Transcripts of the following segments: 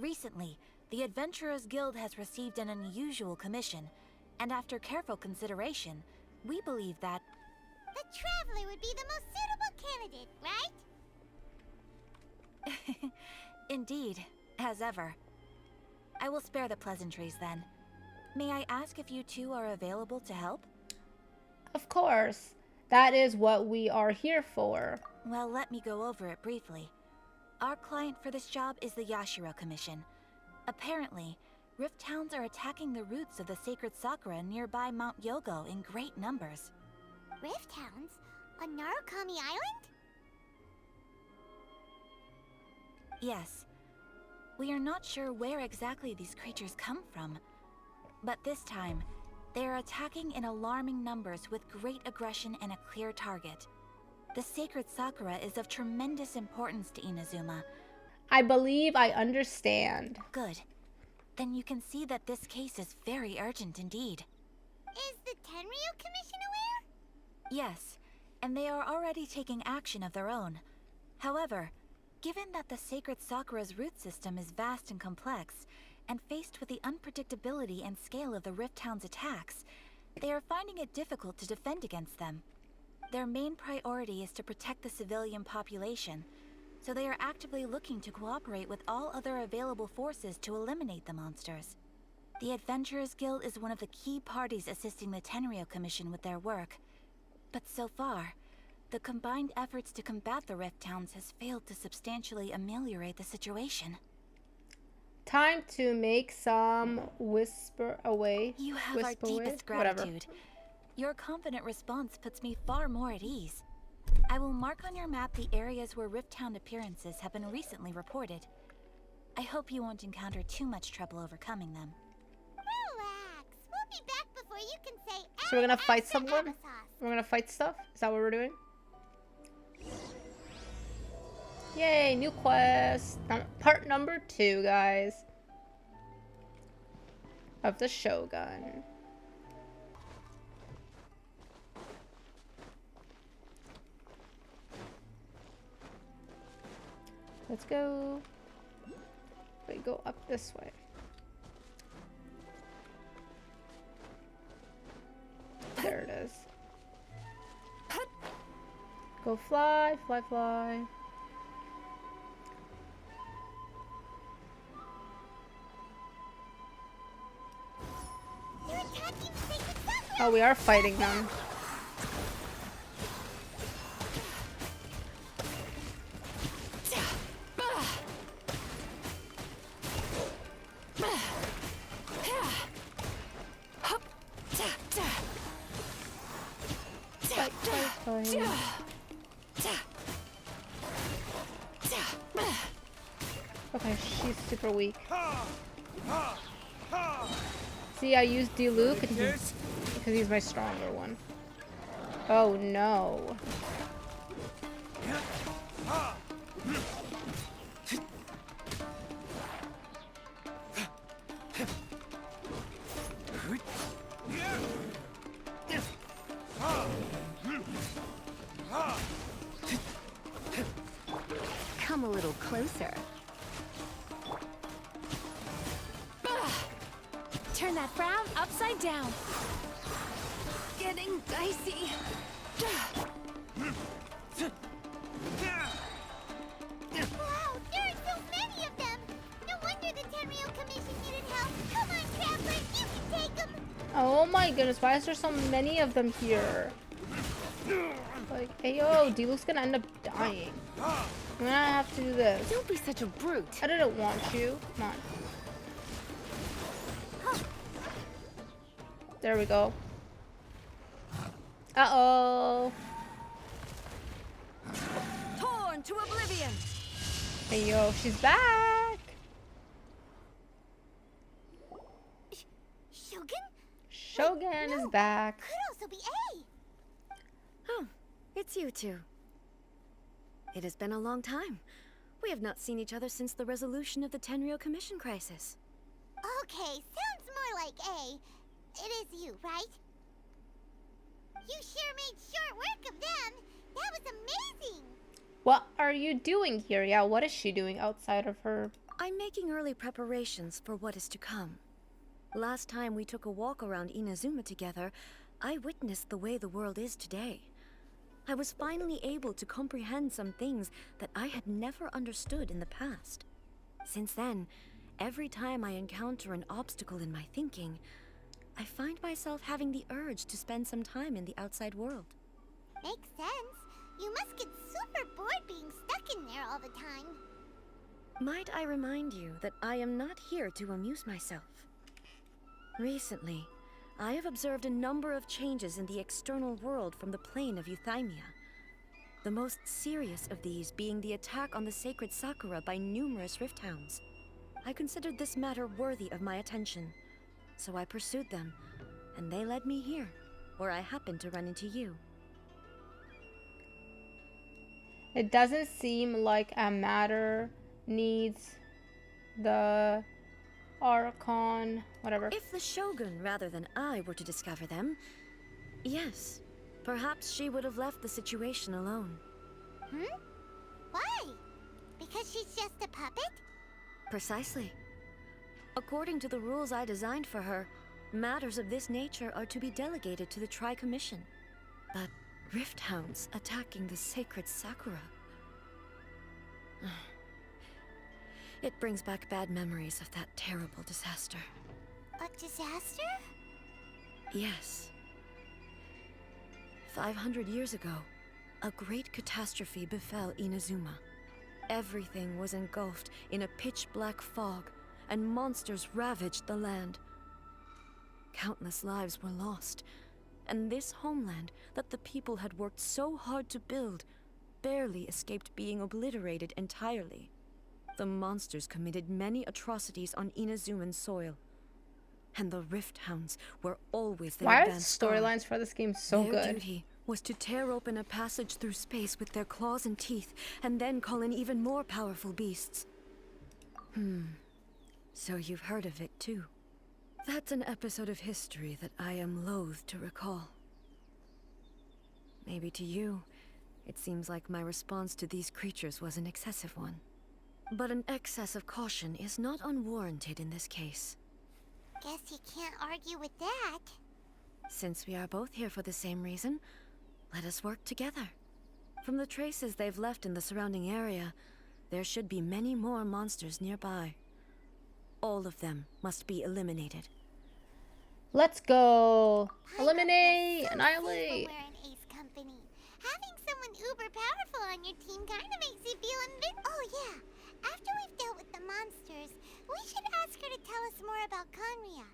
Recently, the Adventurers Guild has received an unusual commission, and after careful consideration, we believe that... The Traveler would be the most suitable candidate, right? Indeed, as ever. I will spare the pleasantries then. May I ask if you two are available to help? Of course. That is what we are here for. Well, let me go over it briefly. Our client for this job is the Yashiro Commission. Apparently, Rift Towns are attacking the roots of the sacred sakura nearby Mount Yogo in great numbers. Rift Hounds? On Narukami Island? Yes. We are not sure where exactly these creatures come from. But this time, they are attacking in alarming numbers with great aggression and a clear target. The sacred sakura is of tremendous importance to Inazuma. I believe I understand. Good. Then you can see that this case is very urgent indeed. Is the Tenryu Commission aware? Yes, and they are already taking action of their own. However, given that the sacred sakura's root system is vast and complex, and faced with the unpredictability and scale of the Rift Town's attacks, they are finding it difficult to defend against them. Their main priority is to protect the civilian population, so they are actively looking to cooperate with all other available forces to eliminate the monsters. The Adventurers Guild is one of the key parties assisting the Tenryu Commission with their work. But so far, the combined efforts to combat the Rift Towns has failed to substantially ameliorate the situation. Time to make some whisper away. You have our deepest gratitude. Your confident response puts me far more at ease. I will mark on your map the areas where Rift Town appearances have been recently reported. I hope you won't encounter too much trouble overcoming them. Relax. We'll be back before you can say. So we're gonna fight someone? We're gonna fight stuff? Is that what we're doing? Yay, new quest. Part number 2, guys. Of the Shogun. Let's go. Wait, go up this way. There it is. Go fly, fly, fly. Oh, we are fighting them. Okay, she's super weak. See, I used Diluc because he's my stronger one. Oh no. Come a little closer. Turn that frown upside down. Getting dicey. Wow, there are so many of them. No wonder the Tenryu Commission needed help. Come on, travelers, you can take them. Oh my goodness, why is there so many of them here? Like, hey yo, Diluc's gonna end up dying. I'm gonna have to do this. Don't be such a brute. I didn't want you. Come on. There we go. Uh-oh. Torn to oblivion. Hey yo, she's back. Shogun? Shogun is back. Could also be A. Oh, it's you two. It has been a long time. We have not seen each other since the resolution of the Tenryu Commission crisis. Okay, sounds more like A. It is you, right? You sure made short work of them. That was amazing. What are you doing here? Yeah, what is she doing outside of her I'm making early preparations for what is to come. Last time we took a walk around Inazuma together, I witnessed the way the world is today. I was finally able to comprehend some things that I had never understood in the past. Since then, every time I encounter an obstacle in my thinking, I find myself having the urge to spend some time in the outside world. Makes sense. You must get super bored being stuck in there all the time. Might I remind you that I am not here to amuse myself. Recently, I have observed a number of changes in the external world from the plane of Euthymia. The most serious of these being the attack on the sacred Sakura by numerous rift hounds. I considered this matter worthy of my attention, so I pursued them, and they led me here, where I happened to run into you. It doesn't seem like a matter needs the Archon, whatever. If the Shogun rather than I were to discover them, yes, perhaps she would have left the situation alone. Why? Because she's just a puppet? Precisely. According to the rules I designed for her, matters of this nature are to be delegated to the Tri-Commission. But rift hounds attacking the sacred Sakura... It brings back bad memories of that terrible disaster. A disaster? Yes. 500 years ago, a great catastrophe befell Inazuma. Everything was engulfed in a pitch-black fog, and monsters ravaged the land. Countless lives were lost, and this homeland that the people had worked so hard to build barely escaped being obliterated entirely. The monsters committed many atrocities on Inazuman soil, and the rift hounds were always their Why are the advanced guard. storylines for this game so Their good? duty was to tear open a passage through space with their claws and teeth, and then call in even more powerful beasts. So you've heard of it too. That's an episode of history that I am loath to recall. Maybe to you, it seems like my response to these creatures was an excessive one. But an excess of caution is not unwarranted in this case. Guess you can't argue with that. Since we are both here for the same reason, let us work together. From the traces they've left in the surrounding area, there should be many more monsters nearby. All of them must be eliminated. Let's go! I Eliminate! feel so Annihilate! safe when we're in Ace Company. Having someone uber powerful on your team kinda makes you feel invincible. Oh yeah, after we've dealt with the monsters, we should ask her to tell us more about Conria.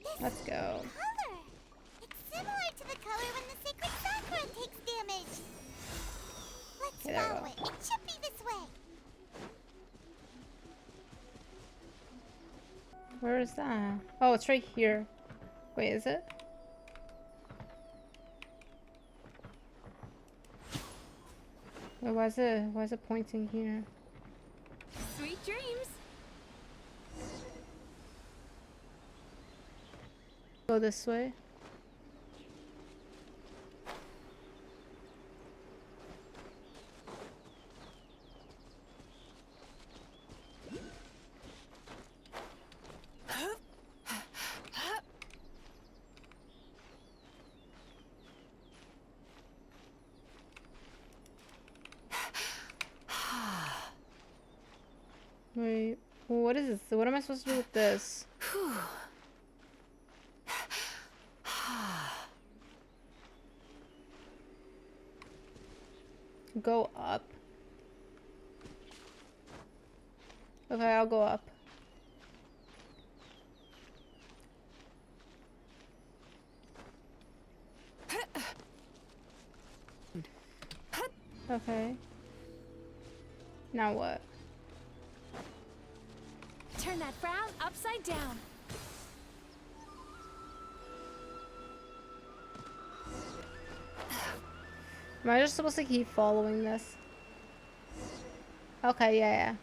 This Let's go. color! It's similar to the color when the sacred Sakura takes damage. Let's Okay, there we follow go. it. It should be this way. Where is that? Oh, it's right here. Wait, is it? Wait, why is it pointing here? Sweet dreams. Go this way. Wait, what is this? What am I supposed to do with this? Go up. Okay, I'll go up. Okay. Now what? Turn that frown upside down. Am I just supposed to keep following this? Okay, yeah.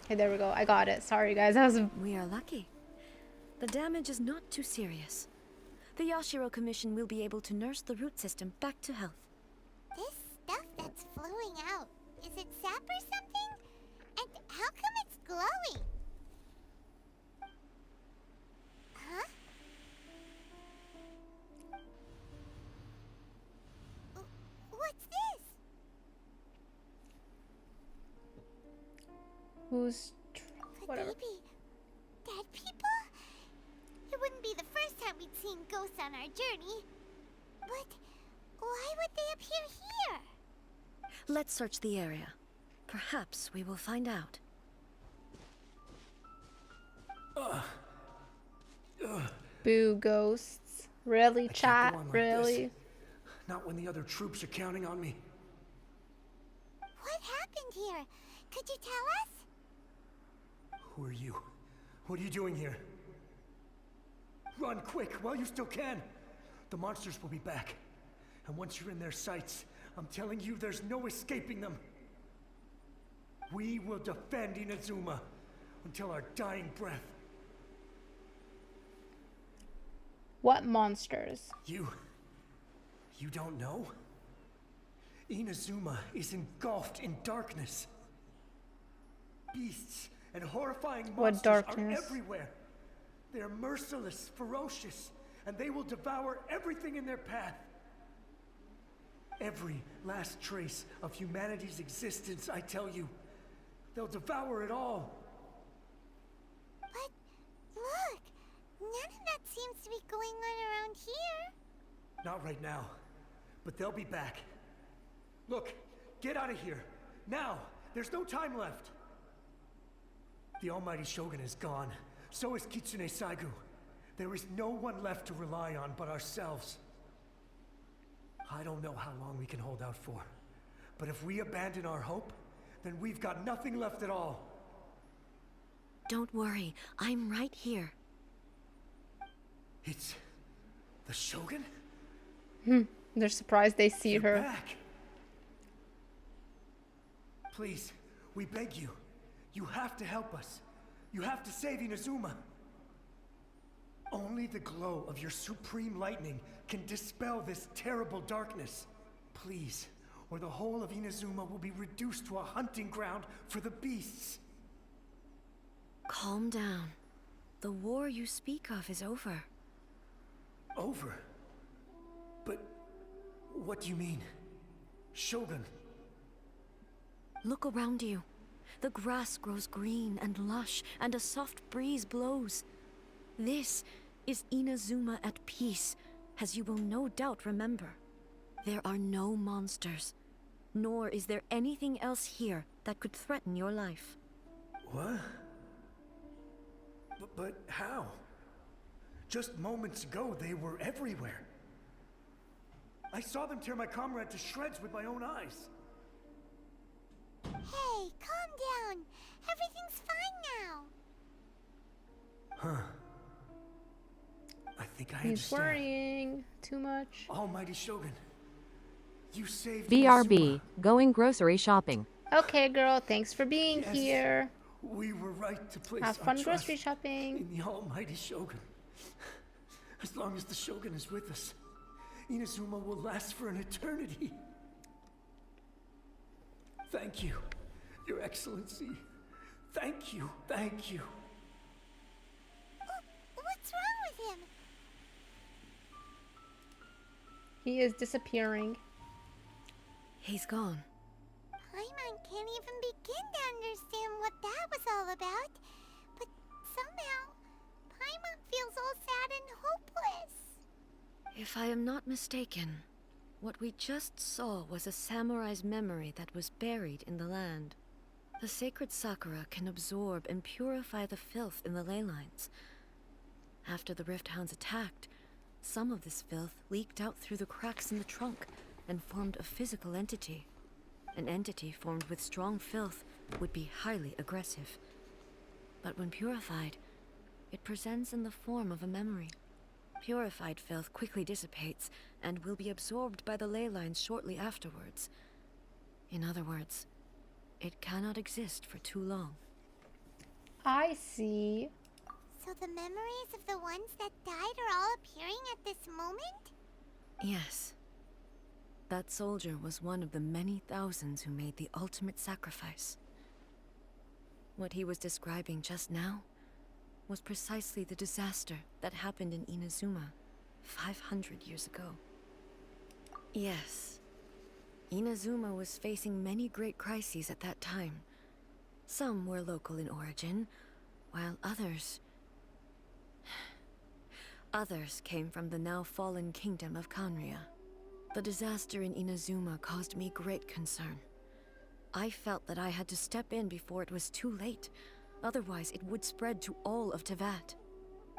Okay, there we go. I got it. Sorry, guys. That was We are lucky. The damage is not too serious. The Yashiro Commission will be able to nurse the root system back to health. This stuff that's flowing out, is it sap or something? Who's Could whatever? they be dead people? It wouldn't be the first time we'd seen ghosts on our journey. But why would they appear here? Let's search the area. Perhaps we will find out. Boo ghosts. Really, I can't chat? go on like Really? this. Not when the other troops are counting on me. What happened here? Could you tell us? Who are you? What are you doing here? Run quick while you still can. The monsters will be back. And once you're in their sights, I'm telling you there's no escaping them. We will defend Inazuma until our dying breath. What monsters? You don't know? Inazuma is engulfed in darkness. Beasts and horrifying What monsters darkness? are everywhere. They are merciless, ferocious, and they will devour everything in their path. Every last trace of humanity's existence, I tell you. They'll devour it all. But look, none of that seems to be going on around here. Not right now, but they'll be back. Look, get out of here. Now! There's no time left! The almighty Shogun is gone. So is Kitsune Saigu. There is no one left to rely on but ourselves. I don't know how long we can hold out for. But if we abandon our hope, then we've got nothing left at all. Don't worry, I'm right here. It's... the Shogun? They're surprised they see You're her. back. Please, we beg you. You have to help us. You have to save Inazuma. Only the glow of your supreme lightning can dispel this terrible darkness. Please, or the whole of Inazuma will be reduced to a hunting ground for the beasts. Calm down. The war you speak of is over. Over? But what do you mean? Shogun? Look around you. The grass grows green and lush, and a soft breeze blows. This is Inazuma at peace, as you will no doubt remember. There are no monsters, nor is there anything else here that could threaten your life. What? But how? Just moments ago, they were everywhere. I saw them tear my comrade to shreds with my own eyes. Hey, calm down. Everything's fine now. Huh. I think I He's understand. worrying too much. Almighty Shogun, you saved BRB, Inazuma. going grocery shopping. Okay, girl, thanks for being Yes. here. We were right to place Have our fun trust grocery shopping. in the Almighty Shogun. As long as the Shogun is with us, Inazuma will last for an eternity. Thank you, Your Excellency. Thank you, thank you. What's wrong with him? He is disappearing. He's gone. Paimon can't even begin to understand what that was all about. But somehow, Paimon feels all sad and hopeless. If I am not mistaken, what we just saw was a samurai's memory that was buried in the land. The sacred sakura can absorb and purify the filth in the ley lines. After the Rift Hounds attacked, some of this filth leaked out through the cracks in the trunk and formed a physical entity. An entity formed with strong filth would be highly aggressive. But when purified, it presents in the form of a memory. Purified filth quickly dissipates and will be absorbed by the ley lines shortly afterwards. In other words, it cannot exist for too long. I see. So the memories of the ones that died are all appearing at this moment? Yes. That soldier was one of the many thousands who made the ultimate sacrifice. What he was describing just now was precisely the disaster that happened in Inazuma 500 years ago. Yes. Inazuma was facing many great crises at that time. Some were local in origin, while others came from the now fallen kingdom of Kanria. The disaster in Inazuma caused me great concern. I felt that I had to step in before it was too late, otherwise it would spread to all of Teyvat.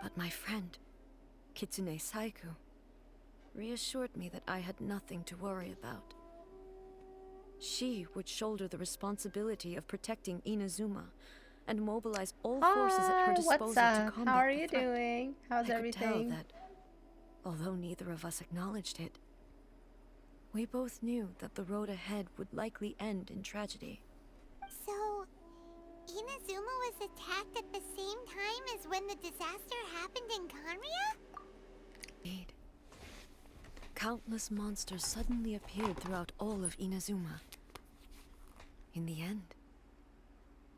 But my friend, Kitsune Saiku, reassured me that I had nothing to worry about. She would shoulder the responsibility of protecting Inazuma and mobilize all forces at her disposal what's to up? combat How are the you threat. doing? How's I everything? could tell that, although neither of us acknowledged it, we both knew that the road ahead would likely end in tragedy. So, Inazuma was attacked at the same time as when the disaster happened in Kanria? Indeed. Countless monsters suddenly appeared throughout all of Inazuma. In the end,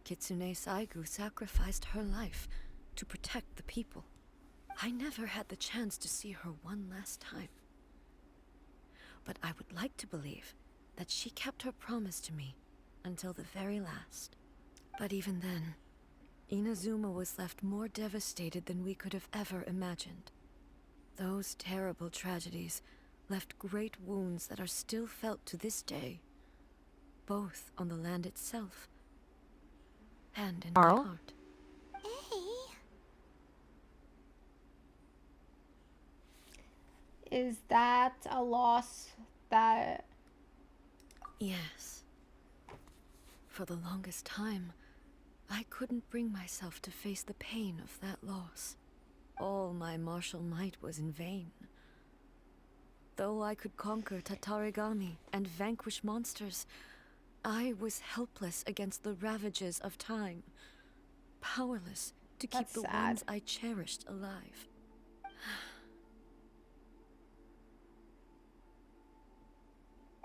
Kitsune Saigu sacrificed her life to protect the people. I never had the chance to see her one last time. But I would like to believe that she kept her promise to me until the very last. But even then, Inazuma was left more devastated than we could have ever imagined. Those terrible tragedies left great wounds that are still felt to this day, both on the land itself and in my heart. Hey, Is that a loss that... Yes. For the longest time, I couldn't bring myself to face the pain of that loss. All my martial might was in vain. Though I could conquer Tatarigami and vanquish monsters, I was helpless against the ravages of time, powerless to keep That's the sad. ones I cherished alive.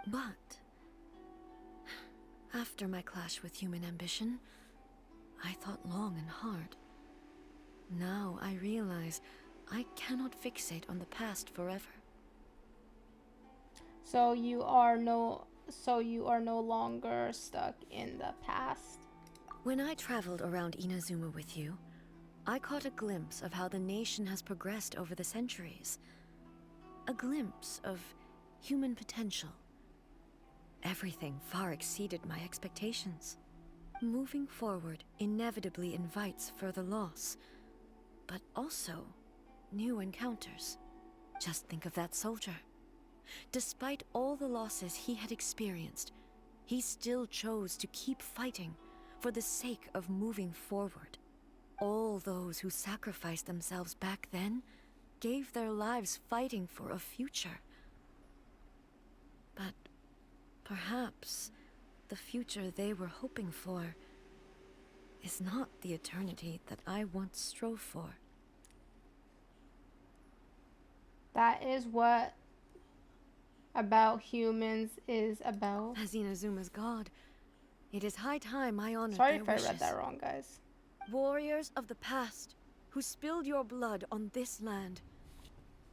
But after my clash with human ambition, I thought long and hard. Now I realize I cannot fixate on the past forever. So you are no longer stuck in the past. When I traveled around Inazuma with you, I caught a glimpse of how the nation has progressed over the centuries. A glimpse of human potential. Everything far exceeded my expectations. Moving forward inevitably invites further loss, but also new encounters. Just think of that soldier. Despite all the losses he had experienced, he still chose to keep fighting for the sake of moving forward. All those who sacrificed themselves back then gave their lives fighting for a future. But perhaps the future they were hoping for is not the eternity that I once strove for. That is what about humans is about. As Inazuma's god, it is high time I honored Sorry their if I wishes. read that wrong, guys. Warriors of the past, who spilled your blood on this land.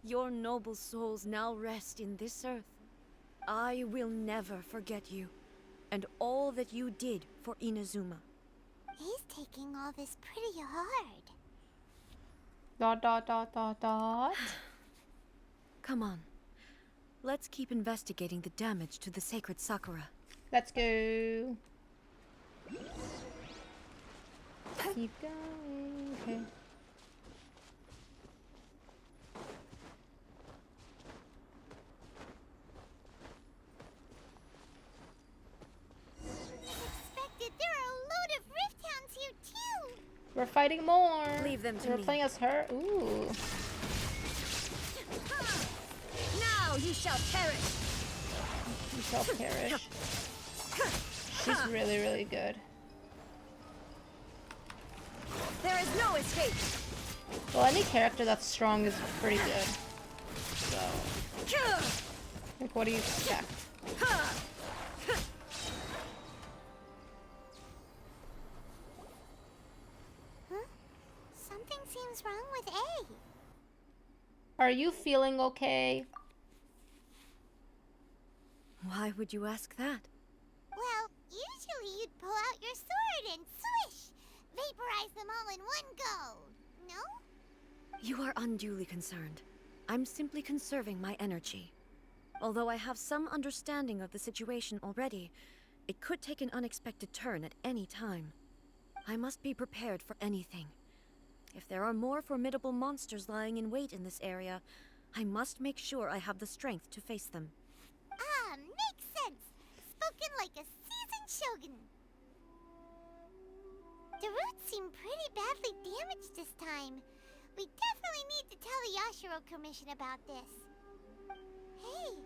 Your noble souls now rest in this earth. I will never forget you, and all that you did for Inazuma. he's taking all this pretty hard. Dot dot dot dot dot. Come on. Let's keep investigating the damage to the sacred Sakura. Let's go. Keep going. Okay. Expected, there are a load of Rift Hounds here too. We're fighting more. Leave them to They're me. playing as her. Ooh. Now you shall perish! You shall perish. She's really, really good. There is no escape! Well, any character that's strong is pretty good. So, like, what do you expect? Huh? Something seems wrong with A. Are you feeling okay? Why would you ask that? Well, usually you'd pull out your sword and You are unduly concerned. I'm simply conserving my energy. Although I have some understanding of the situation already, it could take an unexpected turn at any time. I must be prepared for anything. If there are more formidable monsters lying in wait in this area, I must make sure I have the strength to face them. Ah, makes sense. Spoken like a seasoned shogun. The roots seem pretty badly damaged this time. We definitely need to tell the Yashiro Commission about this. Hey,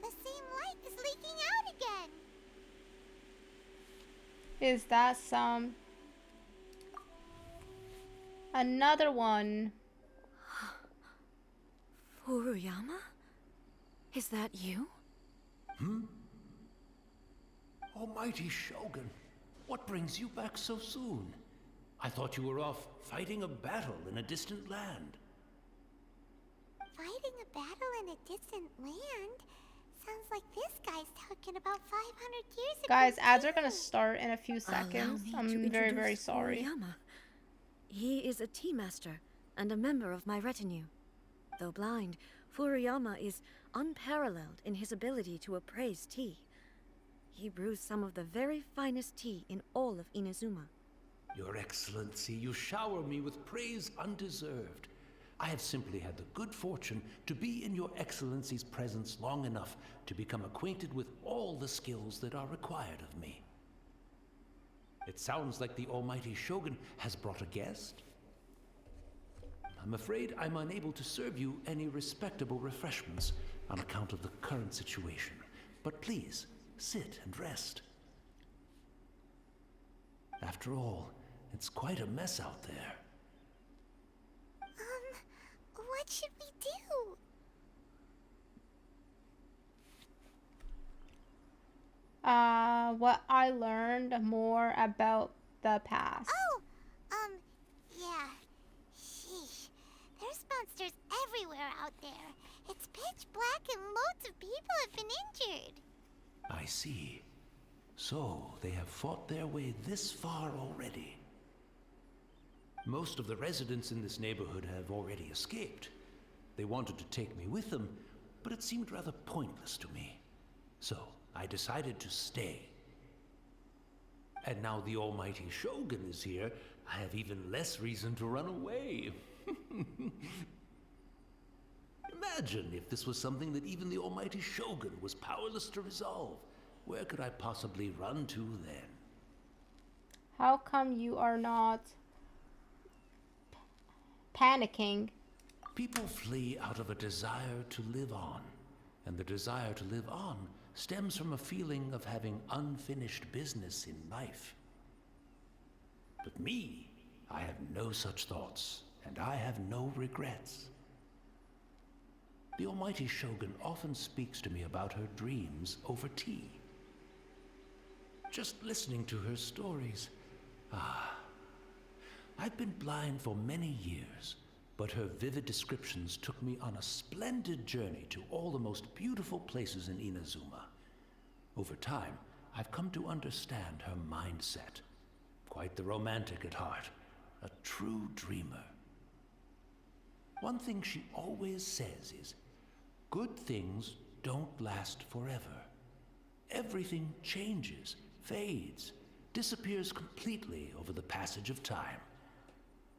the same light is leaking out again. Is that some... Another one. Furuyama? Is that you? Almighty Shogun, what brings you back so soon? I thought you were off fighting a battle in a distant land. Fighting a battle in a distant land? Sounds like this guy's talking about 500 years ago. Guys, ads are gonna start in a few Allow seconds. me to I'm very, introduce very sorry. Furuyama. He is a tea master and a member of my retinue. Though blind, Furuyama is unparalleled in his ability to appraise tea. He brews some of the very finest tea in all of Inazuma. Your Excellency, you shower me with praise undeserved. I have simply had the good fortune to be in your Excellency's presence long enough to become acquainted with all the skills that are required of me. It sounds like the Almighty Shogun has brought a guest. I'm afraid I'm unable to serve you any respectable refreshments on account of the current situation. But please, sit and rest. After all, it's quite a mess out there. What should we do? What I learned more about the past. Oh, yeah. Sheesh. There's monsters everywhere out there. It's pitch black and loads of people have been injured. I see. So, they have fought their way this far already. Most of the residents in this neighborhood have already escaped. They wanted to take me with them, but it seemed rather pointless to me. So, I decided to stay. And now the Almighty Shogun is here, I have even less reason to run away. Imagine if this was something that even the Almighty Shogun was powerless to resolve. Where could I possibly run to then? How come you are not panicking? People flee out of a desire to live on, and the desire to live on stems from a feeling of having unfinished business in life. But me, I have no such thoughts, and I have no regrets. The Almighty Shogun often speaks to me about her dreams over tea. Just listening to her stories, I've been blind for many years, but her vivid descriptions took me on a splendid journey to all the most beautiful places in Inazuma. Over time, I've come to understand her mindset. Quite the romantic at heart, a true dreamer. One thing she always says is, good things don't last forever. Everything changes, fades, disappears completely over the passage of time.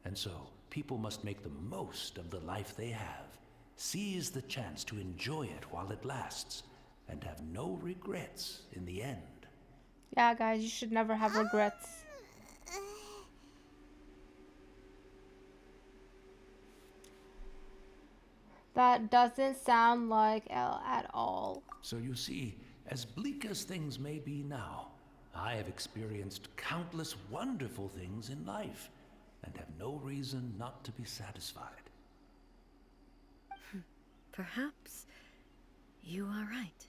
And so, people must make the most of the life they have, seize the chance to enjoy it while it lasts, and have no regrets in the end. Yeah, guys, you should never have regrets. That doesn't sound like Elle at all. So you see, as bleak as things may be now, I have experienced countless wonderful things in life, and have no reason not to be satisfied. Perhaps you are right.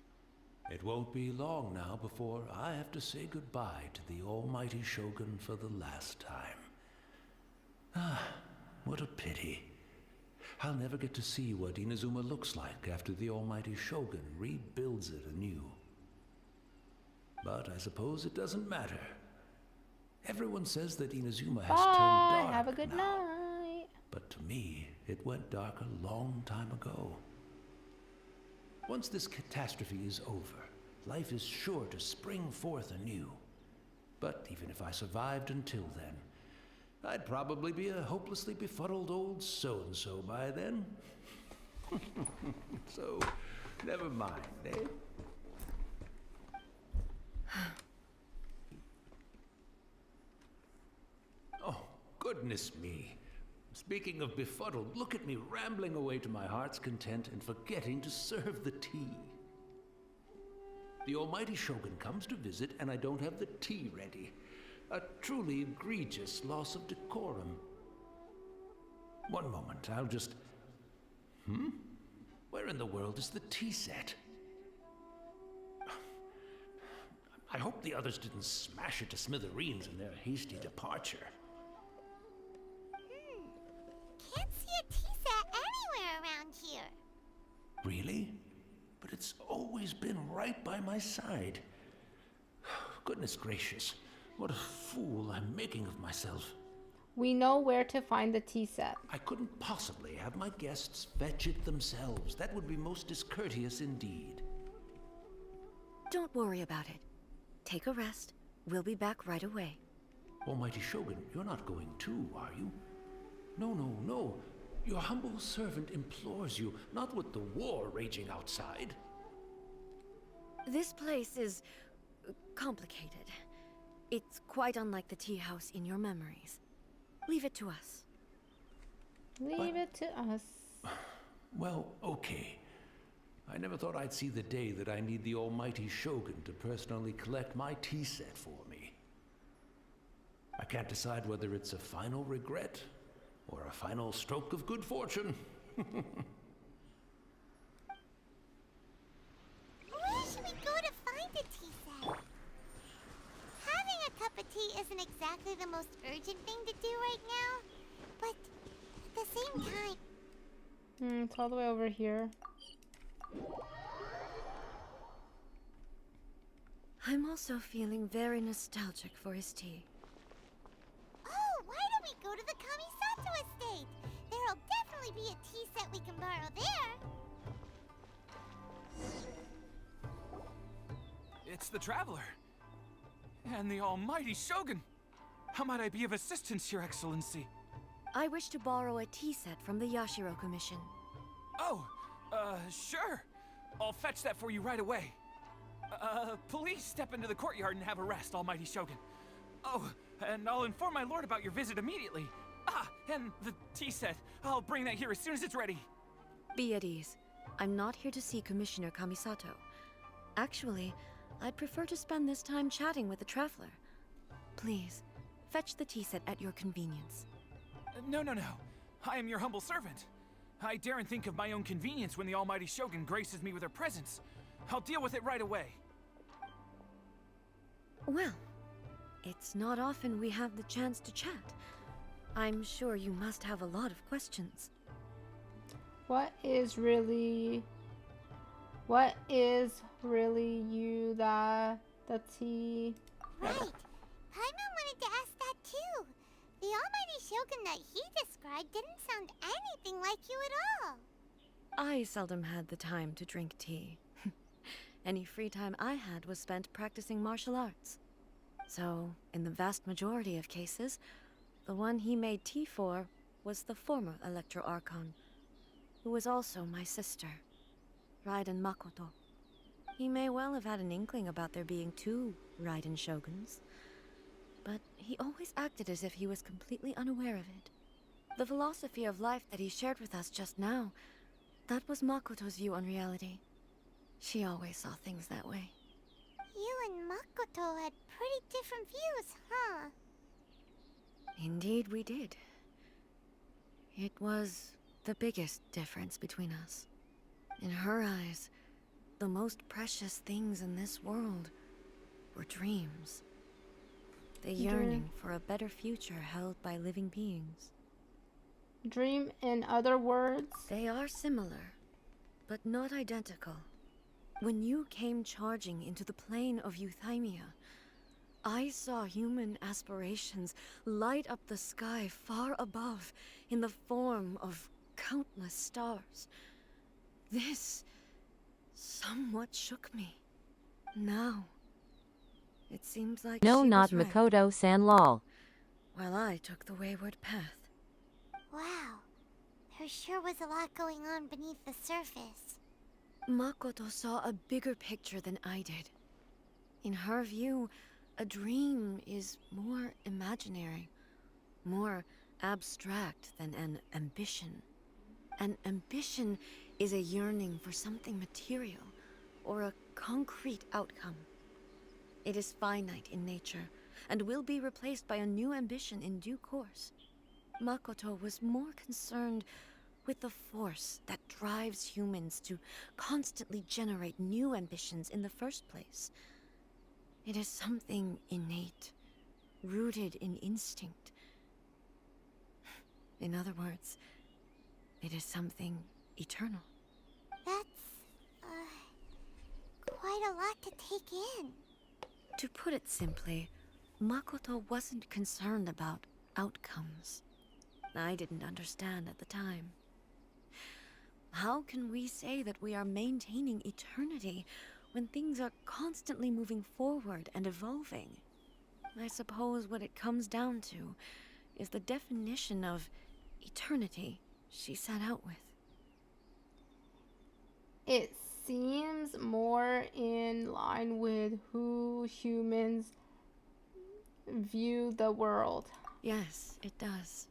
It won't be long now before I have to say goodbye to the Almighty Shogun for the last time. What a pity. I'll never get to see what Inazuma looks like after the Almighty Shogun rebuilds it anew. But I suppose it doesn't matter. Everyone says that Inazuma has turned Bye. dark Have a good now. night. But to me, It went dark a long time ago. Once this catastrophe is over, life is sure to spring forth anew. But even if I survived until then, I'd probably be a hopelessly befuddled old so-and-so by then. So, never mind, eh? Oh, goodness me. Speaking of befuddled, look at me rambling away to my heart's content and forgetting to serve the tea. The almighty Shogun comes to visit and I don't have the tea ready. A truly egregious loss of decorum. One moment, I'll just... Where in the world is the tea set? I hope the others didn't smash it to smithereens in their hasty departure. Can't see a tea set anywhere around here. Really? But it's always been right by my side. Goodness gracious, what a fool I'm making of myself. We know where to find the tea set. I couldn't possibly have my guests fetch it themselves. That would be most discourteous indeed. Don't worry about it. Take a rest. We'll be back right away. Almighty Shogun, you're not going too, are you? No, no, no. Your humble servant implores you, not with the war raging outside. This place is complicated. It's quite unlike the tea house in your memories. Leave it to us. Leave it to us. Well, okay. I never thought I'd see the day that I need the almighty Shogun to personally collect my tea set for me. I can't decide whether it's a final regret or a final stroke of good fortune. Where should we go to find a tea set? Having a cup of tea isn't exactly the most urgent thing to do right now, but at the same time... It's all the way over here. I'm also feeling very nostalgic for his tea. Oh, why don't we go to the Kamisato estate? There'll definitely be a tea set we can borrow there. It's the Traveler. And the almighty Shogun. How might I be of assistance, Your Excellency? I wish to borrow a tea set from the Yashiro Commission. Oh, sure. I'll fetch that for you right away. Please step into the courtyard and have a rest, almighty Shogun. Oh, and I'll inform my lord about your visit immediately. Ah, and the tea set. I'll bring that here as soon as it's ready. Be at ease. I'm not here to see Commissioner Kamisato. Actually, I'd prefer to spend this time chatting with the Traveler. Please, fetch the tea set at your convenience. No. I am your humble servant. I daren't think of my own convenience when the almighty Shogun graces me with her presence. I'll deal with it right away. Well, it's not often we have the chance to chat. I'm sure you must have a lot of questions. What is really you the tea? Right. Paimon wanted to ask that too. The almighty Shogun that he described didn't sound anything like you at all. I seldom had the time to drink tea. Any free time I had was spent practicing martial arts. So, in the vast majority of cases, the one he made tea for was the former Electro Archon, who was also my sister, Raiden Makoto. He may well have had an inkling about there being two Raiden Shoguns, but he always acted as if he was completely unaware of it. The philosophy of life that he shared with us just now, that was Makoto's view on reality. She always saw things that way. You and Makoto had pretty different views, huh? Indeed we did. It was the biggest difference between us. In her eyes, the most precious things in this world were dreams. The yearning for a better future held by living beings. Dream, in other words? They are similar, but not identical. When you came charging into the plane of Euthymia, I saw human aspirations light up the sky far above in the form of countless stars. This somewhat shook me. Now, it seems like No, she not was right, Makoto-san lol. while I took the wayward path. Wow. There sure was a lot going on beneath the surface. Makoto saw a bigger picture than I did. In her view, a dream is more imaginary, more abstract than an ambition. An ambition is a yearning for something material, or a concrete outcome. It is finite in nature, and will be replaced by a new ambition in due course. Makoto was more concerned with the force that drives humans to constantly generate new ambitions in the first place. It is something innate, rooted in instinct. In other words, it is something eternal. That's, quite a lot to take in. To put it simply, Makoto wasn't concerned about outcomes. I didn't understand at the time. How can we say that we are maintaining eternity when things are constantly moving forward and evolving? I suppose what it comes down to is the definition of eternity she set out with. It seems more in line with who humans view the world. Yes, it does.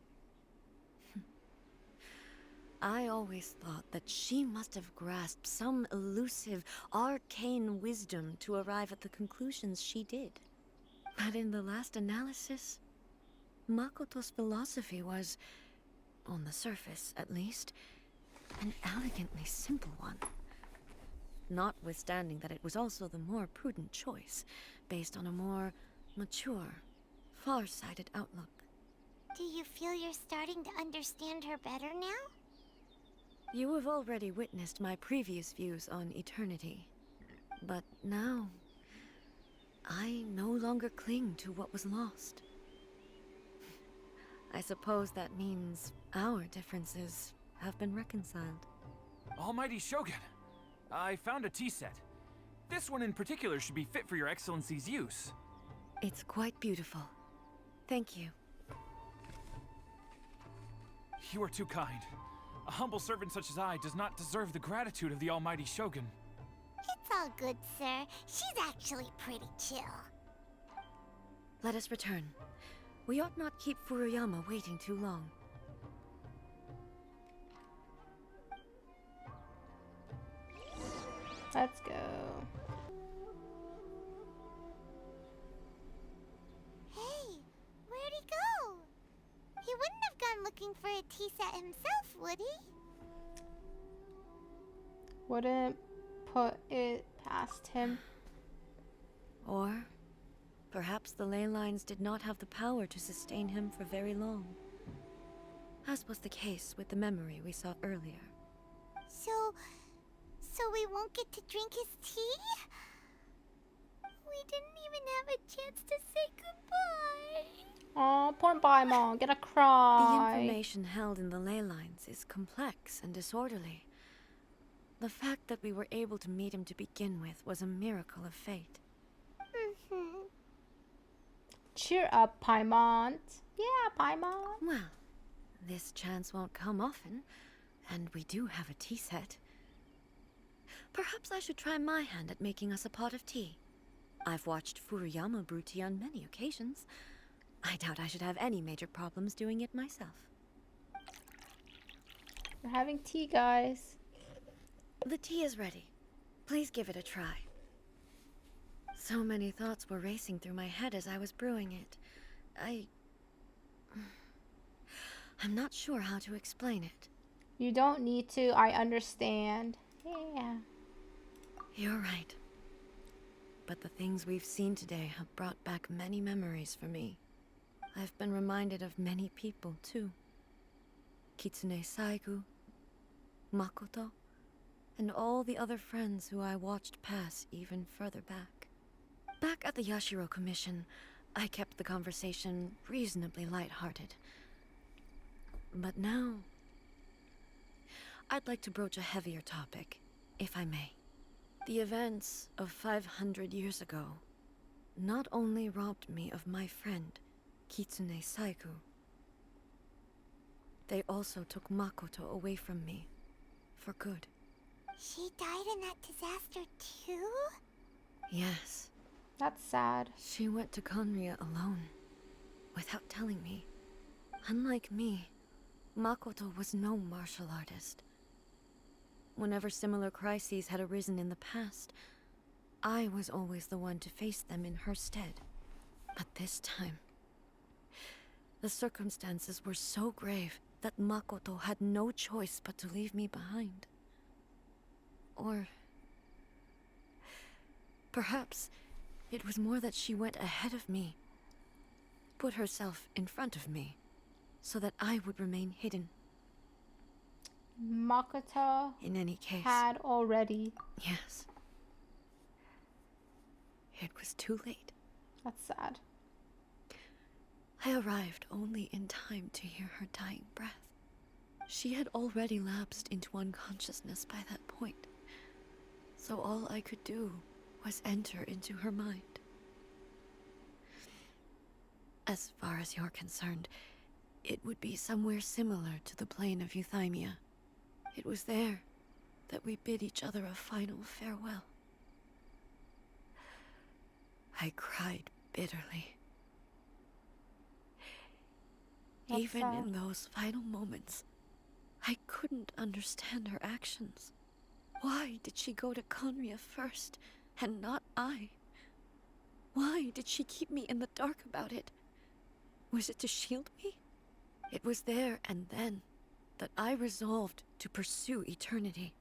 I always thought that she must have grasped some elusive, arcane wisdom to arrive at the conclusions she did. But in the last analysis, Makoto's philosophy was, on the surface at least, an elegantly simple one. Notwithstanding that it was also the more prudent choice, based on a more mature, far-sighted outlook. Do you feel you're starting to understand her better now? You have already witnessed my previous views on eternity. But now, I no longer cling to what was lost. I suppose that means our differences have been reconciled. Almighty Shogun, I found a tea set. This one in particular should be fit for your Excellency's use. It's quite beautiful. Thank you. You are too kind. A humble servant such as I does not deserve the gratitude of the Almighty Shogun. It's all good, sir. She's actually pretty chill. Let us return. We ought not keep Furuyama waiting too long. Let's go. Hey, where'd he go? He wouldn't have gone looking for a tea set himself, would he? Wouldn't put it past him. Or perhaps the ley lines did not have the power to sustain him for very long. As was the case with the memory we saw earlier. So we won't get to drink his tea? We didn't even have a chance to say goodbye. Oh, poor Paimon, gonna The cry. information held in the ley lines is complex and disorderly. The fact that we were able to meet him to begin with was a miracle of fate. Mm-hmm. Cheer up, Paimon. Yeah, Paimon. Well, this chance won't come often, and we do have a tea set. Perhaps I should try my hand at making us a pot of tea. I've watched Furuyama brew tea on many occasions. I doubt I should have any major problems doing it myself. We're having tea, guys. The tea is ready. Please give it a try. So many thoughts were racing through my head as I was brewing it. I'm not sure how to explain it. You don't need to. I understand. Yeah. You're right. But the things we've seen today have brought back many memories for me. I've been reminded of many people, too. Kitsune Saigu, Makoto, and all the other friends who I watched pass even further back. Back at the Yashiro Commission, I kept the conversation reasonably lighthearted. But now, I'd like to broach a heavier topic, if I may. The events of 500 years ago not only robbed me of my friend, Kitsune Saigu, they also took Makoto away from me, for good. She died in that disaster too? Yes. That's sad. She went to Conria alone, without telling me. Unlike me, Makoto was no martial artist. Whenever similar crises had arisen in the past, I was always the one to face them in her stead. But this time, the circumstances were so grave that Makoto had no choice but to leave me behind. Or perhaps it was more that she went ahead of me, put herself in front of me, so that I would remain hidden. Makoto In any case, had already. yes. It was too late. That's sad. I arrived only in time to hear her dying breath. She had already lapsed into unconsciousness by that point, so all I could do was enter into her mind. As far as you're concerned, it would be somewhere similar to the plane of Euthymia. It was there that we bid each other a final farewell. I cried bitterly. That's Even sad. in those final moments, I couldn't understand her actions. Why did she go to Conria first, and not I? Why did she keep me in the dark about it? Was it to shield me? It was there and then that I resolved to pursue eternity.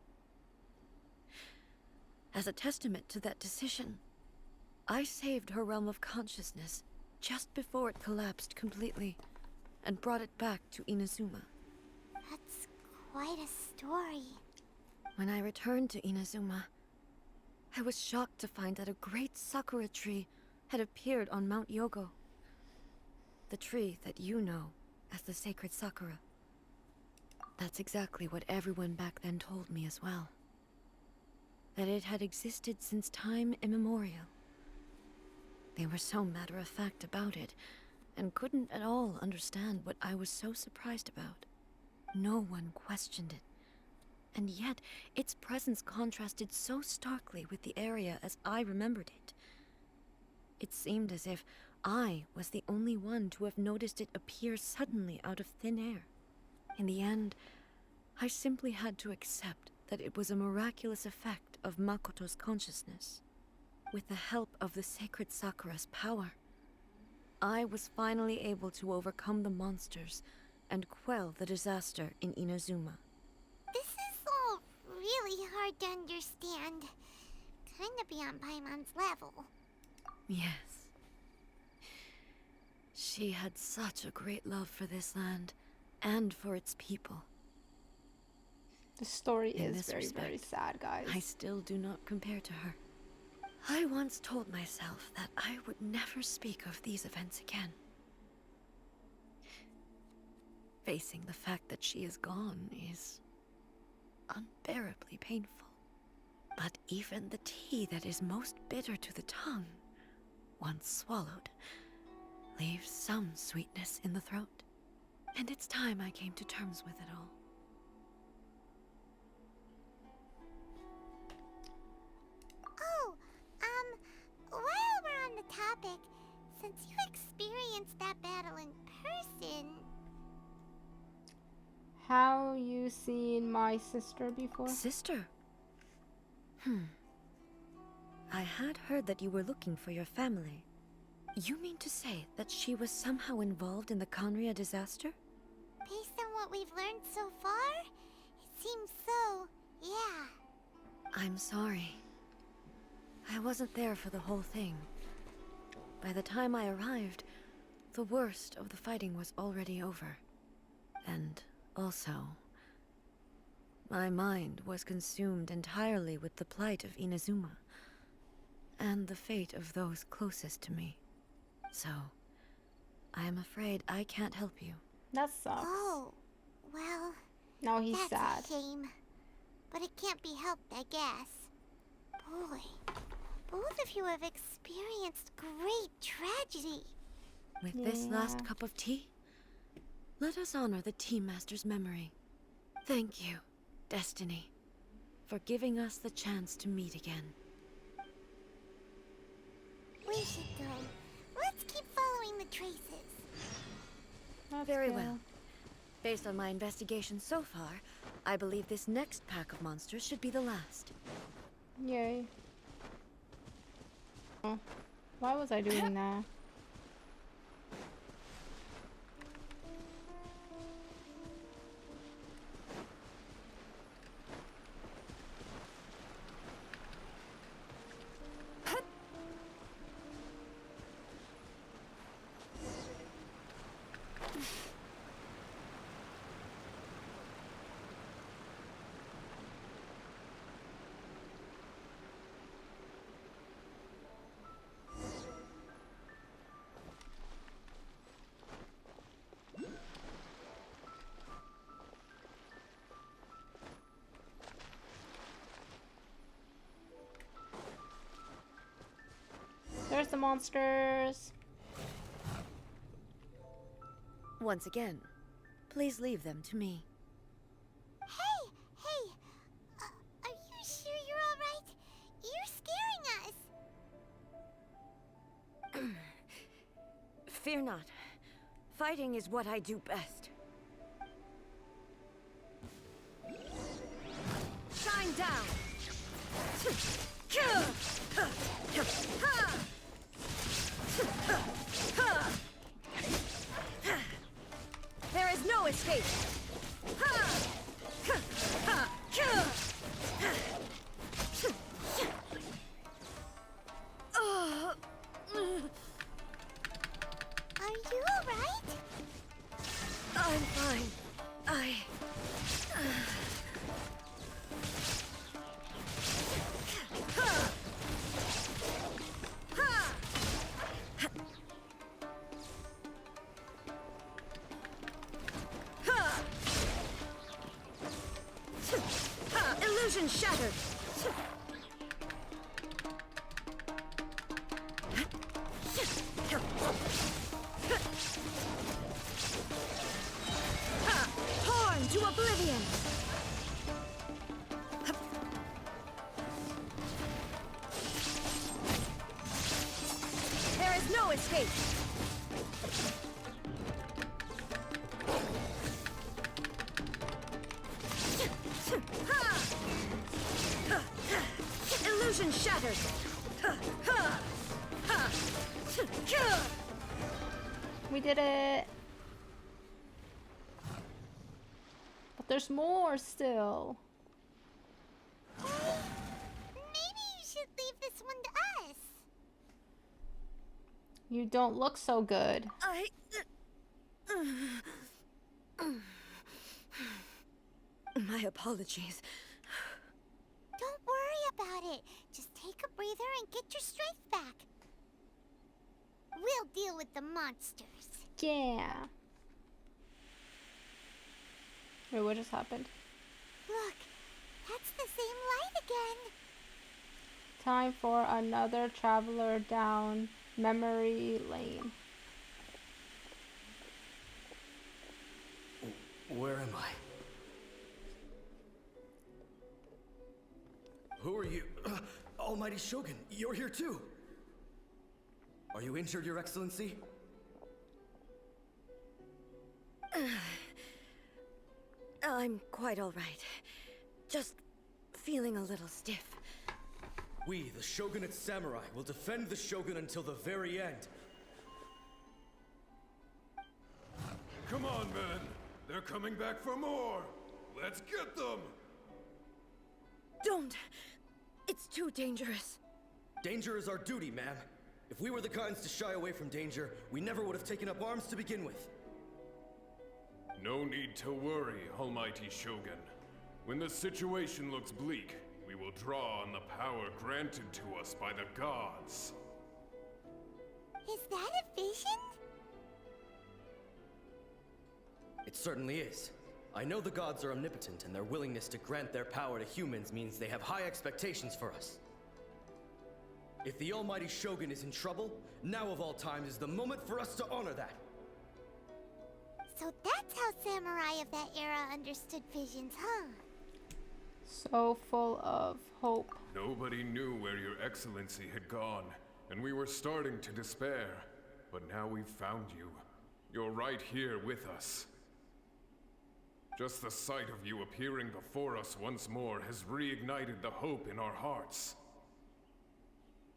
As a testament to that decision, I saved her realm of consciousness just before it collapsed completely, and brought it back to Inazuma. That's quite a story. When I returned to Inazuma, I was shocked to find that a great sakura tree had appeared on Mount Yogo. The tree that you know as the sacred sakura. That's exactly what everyone back then told me as well. That it had existed since time immemorial. They were so matter-of-fact about it, and couldn't at all understand what I was so surprised about. No one questioned it. And yet, its presence contrasted so starkly with the area as I remembered it. It seemed as if I was the only one to have noticed it appear suddenly out of thin air. In the end, I simply had to accept that it was a miraculous effect of Makoto's consciousness. With the help of the sacred Sakura's power, I was finally able to overcome the monsters and quell the disaster in Inazuma. This is all really hard to understand. Kinda beyond Paimon's level. Yes. She had such a great love for this land, and for its people. The story In is this very, very respect, sad, guys. I still do not compare to her. I once told myself that I would never speak of these events again. Facing the fact that she is gone is unbearably painful. But even the tea that is most bitter to the tongue, once swallowed, leaves some sweetness in the throat. And it's time I came to terms with it all. Oh, while we're on the topic, since you experienced that battle in person, Have you seen my sister before? Sister? I had heard that you were looking for your family. You mean to say that she was somehow involved in the Conria disaster? based on what we've learned so far, it seems so, yeah. I'm sorry. I wasn't there for the whole thing. By the time I arrived, the worst of the fighting was already over. And also, my mind was consumed entirely with the plight of Inazuma, and the fate of those closest to me. So, I am afraid I can't help you. That sucks. Oh, well, Now he's that's sad. a shame. but it can't be helped, I guess. Boy, both of you have experienced great tragedy. With this last cup of tea, let us honor the Tea Master's memory. Thank you, Destiny, for giving us the chance to meet again. We should go. Let's keep following the traces. Very well. Based on my investigation so far, I believe this next pack of monsters should be the last. Yay. Oh, why was I doing that? There's the monsters. Once again, please leave them to me. Hey! Are you sure you're alright? You're scaring us. Fear not. Fighting is what I do best. Shine down! There is no escape! Are you alright? I'm fine. Illusion shattered! Torn to oblivion! There is no escape! Illusion shattered! We did it. But there's more still. Maybe you should leave this one to us. You don't look so good. My apologies. Don't worry about it. Just take a breather and get your strength back. We'll deal with the monsters. Yeah. Wait, what just happened? Look, that's the same light again. Time for another traveler down memory lane. Where am I? Who are you? Almighty Shogun, you're here too! Are you injured, Your Excellency? I'm quite all right. Just feeling a little stiff. We, the Shogunate Samurai, will defend the Shogun until the very end. Come on, men. They're coming back for more. Let's get them! Don't! It's too dangerous. Danger is our duty, ma'am. If we were the kinds to shy away from danger, we never would have taken up arms to begin with. No need to worry, Almighty Shogun. When the situation looks bleak, we will draw on the power granted to us by the gods. Is that a vision? It certainly is. I know the gods are omnipotent, and their willingness to grant their power to humans means they have high expectations for us. If the almighty Shogun is in trouble, now of all times is the moment for us to honor that. So that's how samurai of that era understood visions, huh? So full of hope. Nobody knew where your excellency had gone, and we were starting to despair. But now we've found you. You're right here with us. Just the sight of you appearing before us once more has reignited the hope in our hearts.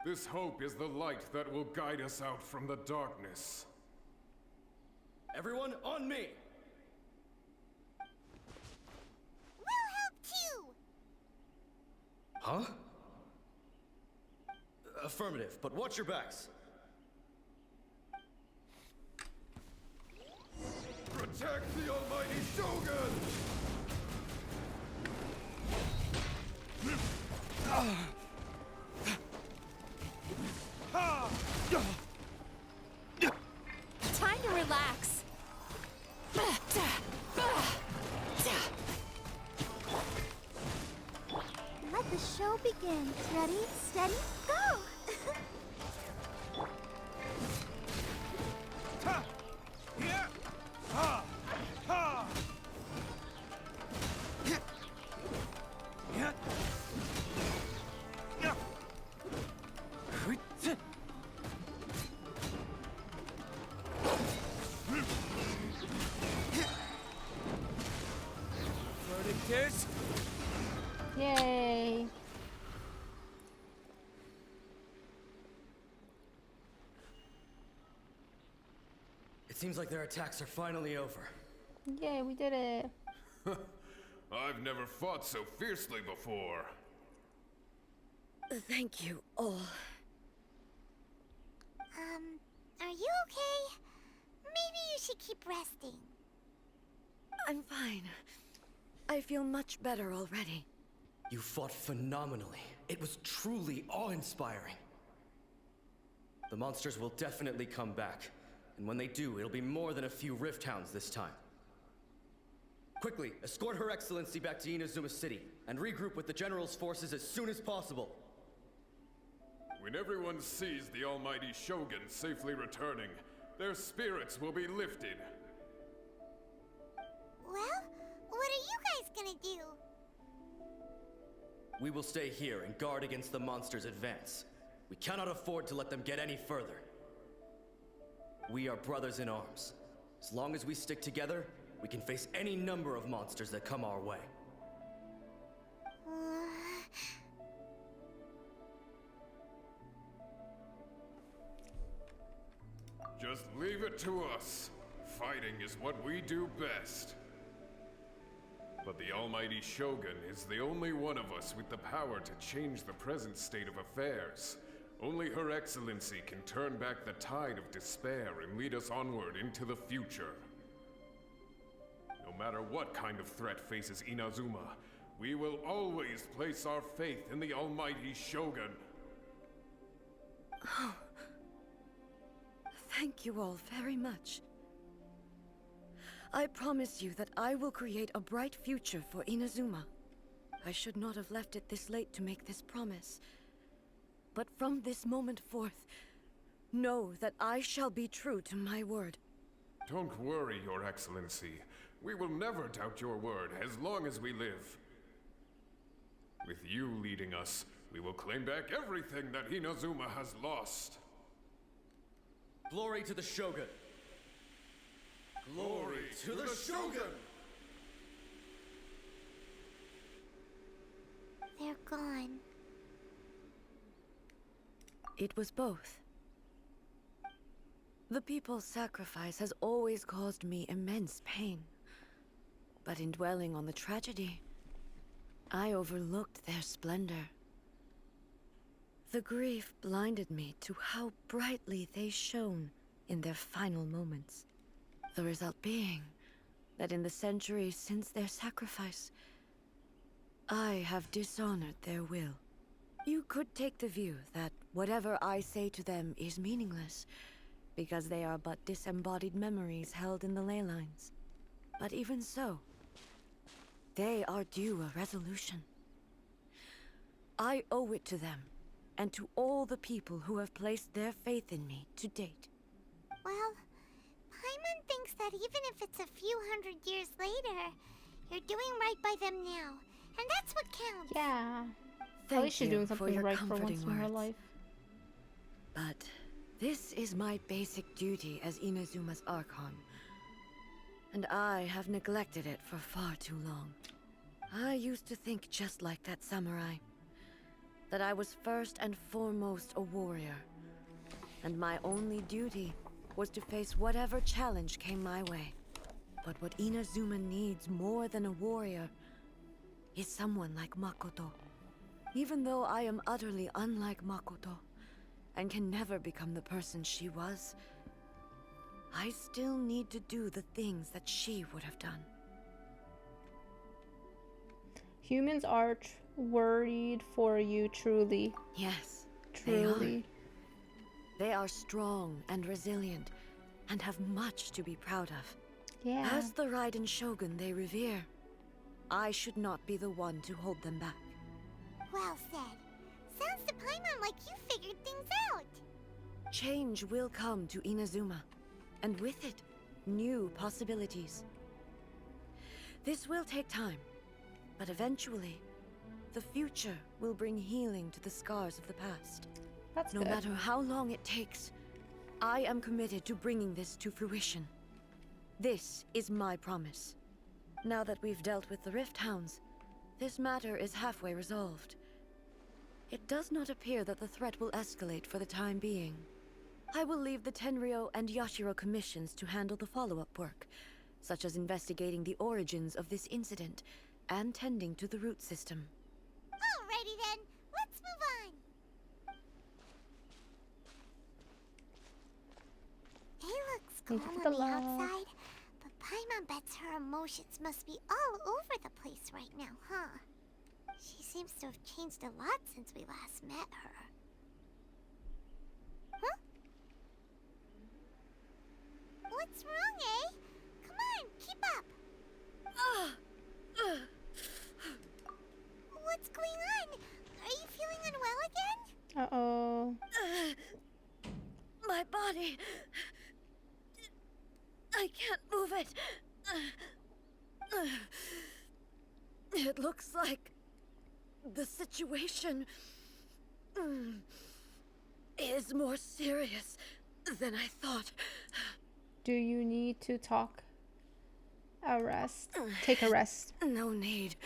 This hope is the light that will guide us out from the darkness. Everyone, on me! We'll help too! Huh? Affirmative, but watch your backs. Protect the almighty Shogun! Time to relax. Let the show begin. Ready, steady, go! Verdict is... Yay. It seems like their attacks are finally over. Yay, we did it. I've never fought so fiercely before. Thank you all. Are you okay? Maybe you should keep resting. I'm fine. I feel much better already. You fought phenomenally. It was truly awe-inspiring. The monsters will definitely come back. And when they do, it'll be more than a few Rift Hounds this time. Quickly, escort Her Excellency back to Inazuma City, and regroup with the General's forces as soon as possible. When everyone sees the almighty Shogun safely returning, their spirits will be lifted. Well, what are you guys gonna do? We will stay here and guard against the monsters' advance. We cannot afford to let them get any further. We are brothers in arms. As long as we stick together, we can face any number of monsters that come our way. Just leave it to us. Fighting is what we do best. But the almighty Shogun is the only one of us with the power to change the present state of affairs. Only Her Excellency can turn back the tide of despair and lead us onward into the future. No matter what kind of threat faces Inazuma, we will always place our faith in the almighty Shogun. Oh. Thank you all very much. I promise you that I will create a bright future for Inazuma. I should not have left it this late to make this promise. But from this moment forth, know that I shall be true to my word. Don't worry, Your Excellency. We will never doubt your word as long as we live. With you leading us, we will claim back everything that Inazuma has lost. Glory to the Shogun! Glory to the Shogun! They're gone. It was both. The people's sacrifice has always caused me immense pain. But in dwelling on the tragedy, I overlooked their splendor. The grief blinded me to how brightly they shone in their final moments. The result being that in the centuries since their sacrifice, I have dishonored their will. You could take the view that whatever I say to them is meaningless, because they are but disembodied memories held in the ley lines. But even so, They are due a resolution. I owe it to them, and to all the people who have placed their faith in me to date. Well, Paimon thinks that even if it's a few hundred years later, you're doing right by them now. And that's what counts. Yeah. At Thank least she's you doing for something your right for comforting once in her words. life. But this is my basic duty as Inazuma's Archon. And I have neglected it for far too long. I used to think just like that samurai. That I was first and foremost a warrior. And my only duty was to face whatever challenge came my way. But what Inazuma needs more than a warrior is someone like Makoto. Even though I am utterly unlike Makoto, and can never become the person she was, I still need to do the things that she would have done. Humans are worried for you, truly. Yes, Truly. They are strong and resilient, and have much to be proud of. Yeah. As the Raiden Shogun they revere, I should not be the one to hold them back. Well said. Sounds to Paimon like you figured things out. Change will come to Inazuma, and with it, new possibilities. This will take time, but eventually, the future will bring healing to the scars of the past. That's No good. matter how long it takes, I am committed to bringing this to fruition. This is my promise. Now that we've dealt with the Rift Hounds, this matter is halfway resolved. It does not appear that the threat will escalate for the time being. I will leave the Tenryo and Yashiro commissions to handle the follow-up work, such as investigating the origins of this incident and tending to the root system. Alrighty then, let's move on. It looks Thank calm you on for the the love. outside, but Paimon bets her emotions must be all over the place right now, huh? She seems to have changed a lot since we last met her. Huh? What's wrong, eh? Come on, keep up. What's going on? Are you feeling unwell again? Uh-oh. My body... I can't move it. It looks like the situation is more serious than I thought. Do you need to talk? A rest. Take a rest. No need.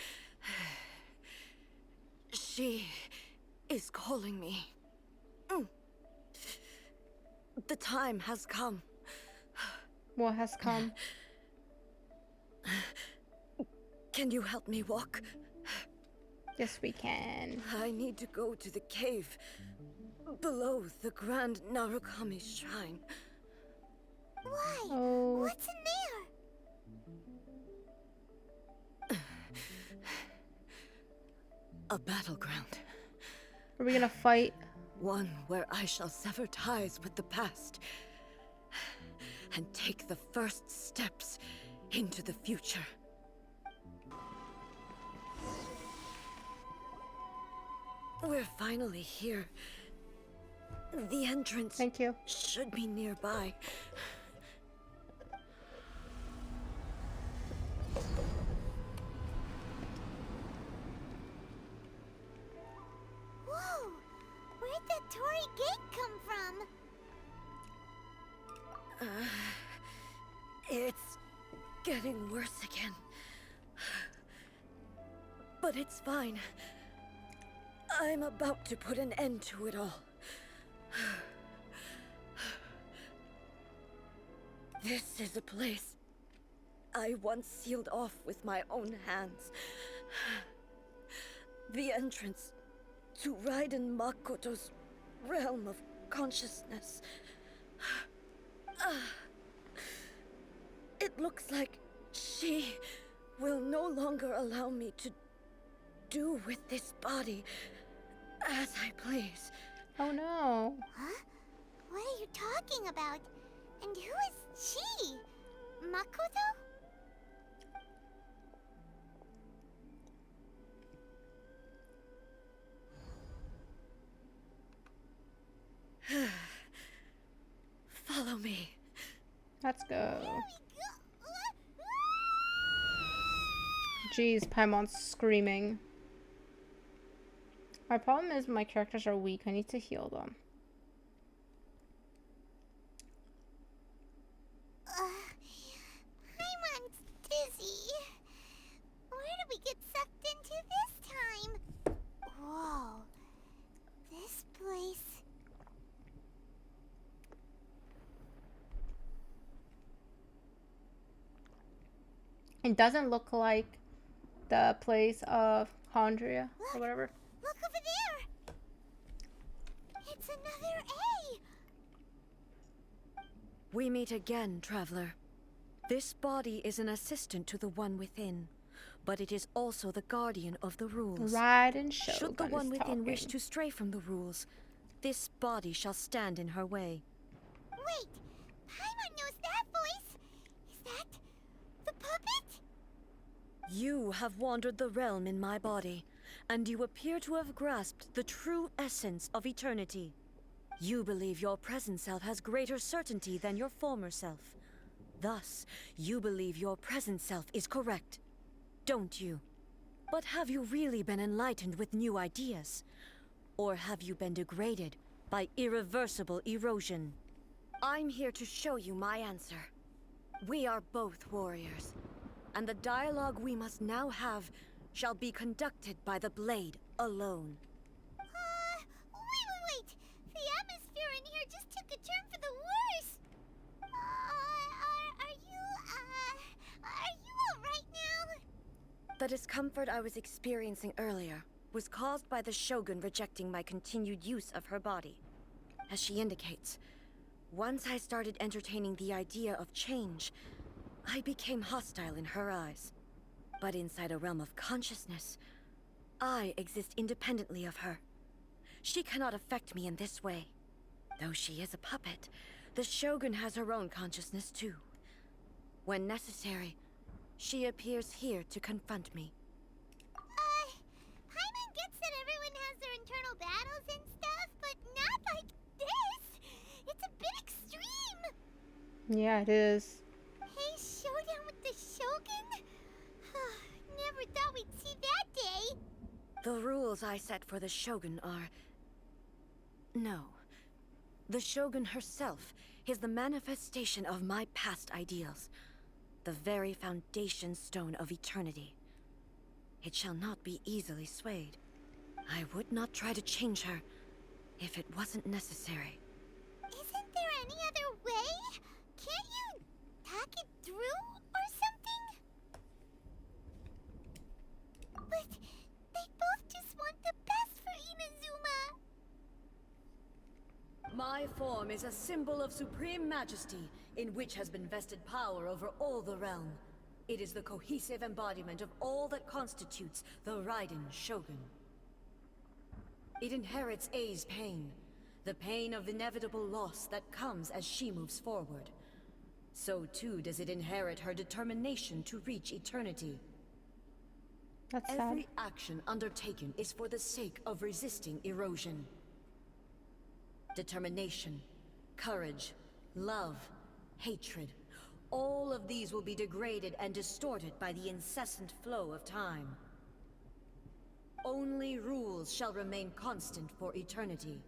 She is calling me. The time has come. What has come? Can you help me walk? Yes, we can. I need to go to the cave below the Grand Narukami Shrine. Why? Oh. What's in there? A battleground. Are we gonna fight? One where I shall sever ties with the past and take the first steps into the future. We're finally here. The entrance Thank you. should be nearby. Whoa! Where'd that Torii gate come from? It's getting worse again. But it's fine. I'm about to put an end to it all. This is a place I once sealed off with my own hands. The entrance to Raiden Makoto's realm of consciousness. It looks like she will no longer allow me to do with this body as I please. Oh no. Huh? What are you talking about? And who is she? Makoto? Let's go. Here we go. Jeez, Paimon's screaming. My problem is my characters are weak. I need to heal them. Paimon's dizzy. Where did we get sucked into this time? Whoa. This place. It doesn't look like the place of Hondria or whatever. Look over there. It's another A. We meet again, traveler. This body is an assistant to the one within, but it is also the guardian of the rules. Raiden Shogun Should the one is within wish talking. to stray from the rules, this body shall stand in her way. Wait, Paimon knows that voice. Is that the puppet? You have wandered the realm in my body, and you appear to have grasped the true essence of eternity. You believe your present self has greater certainty than your former self. Thus, you believe your present self is correct, don't you? But have you really been enlightened with new ideas? Or have you been degraded by irreversible erosion? I'm here to show you my answer. We are both warriors, and the dialogue we must now have shall be conducted by the blade alone. Wait. The atmosphere in here just took a turn for the worse. Are you alright now? The discomfort I was experiencing earlier was caused by the Shogun rejecting my continued use of her body. As she indicates, once I started entertaining the idea of change, I became hostile in her eyes. But inside a realm of consciousness, I exist independently of her. She cannot affect me in this way. Though she is a puppet, the Shogun has her own consciousness too. When necessary, she appears here to confront me. Paimon gets that everyone has their internal battles and stuff, but not like this. It's a bit extreme. Yeah, it is. Hey, showdown with the Shogun? Never thought we'd see that day. The rules I set for the Shogun are... No. The Shogun herself is the manifestation of my past ideals. The very foundation stone of eternity. It shall not be easily swayed. I would not try to change her if it wasn't necessary. Isn't there any other way? Can't you talk it through or something? But they both just want the best for Inazuma. My form is a symbol of supreme majesty, in which has been vested power over all the realm. It is the cohesive embodiment of all that constitutes the Raiden Shogun. It inherits A's pain, the pain of inevitable loss that comes as she moves forward. So too does it inherit her determination to reach eternity. That's sad. Every action undertaken is for the sake of resisting erosion. Determination, courage, love, hatred, all of these will be degraded and distorted by the incessant flow of time. Only rules shall remain constant for eternity.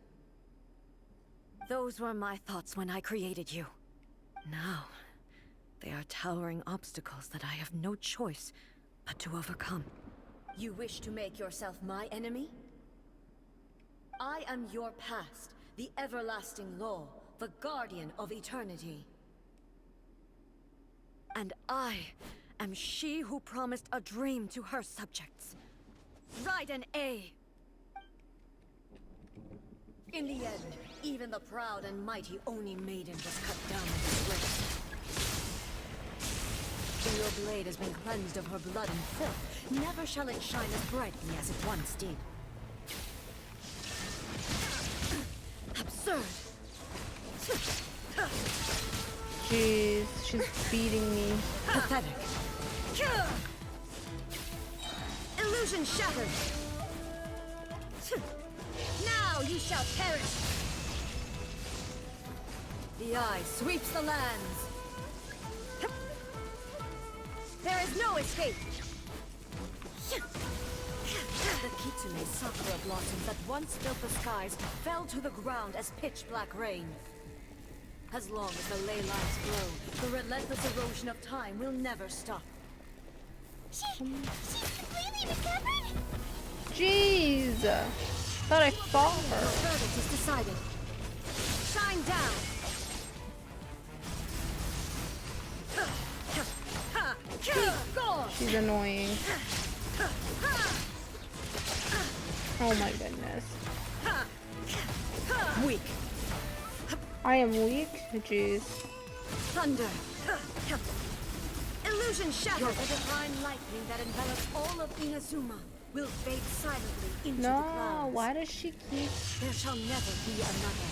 Those were my thoughts when I created you. Now, they are towering obstacles that I have no choice but to overcome. You wish to make yourself my enemy? I am your past, the everlasting law, the guardian of eternity. And I am she who promised a dream to her subjects. Raiden A. In the end, even the proud and mighty Oni Maiden was cut down in disgrace. Till your blade has been cleansed of her blood and filth, never shall it shine as brightly as it once did. Absurd! Jeez, she's beating me. Pathetic! Illusion shattered! Now you shall perish! The eye sweeps the lands! There is no escape! The Kitsune sakura blossoms that once filled the skies fell to the ground as pitch-black rain. As long as the ley lines flow, the relentless erosion of time will never stop. She's completely recovered? Jeez! Thought I fought The her. verdict is decided. Shine down! Be gone! She's annoying. Oh my goodness. Weak. I am weak? Jeez. Thunder. Illusion shattered. The divine lightning that envelops all of Inazuma will fade silently into the No, clouds. why does she keep... There shall never be another.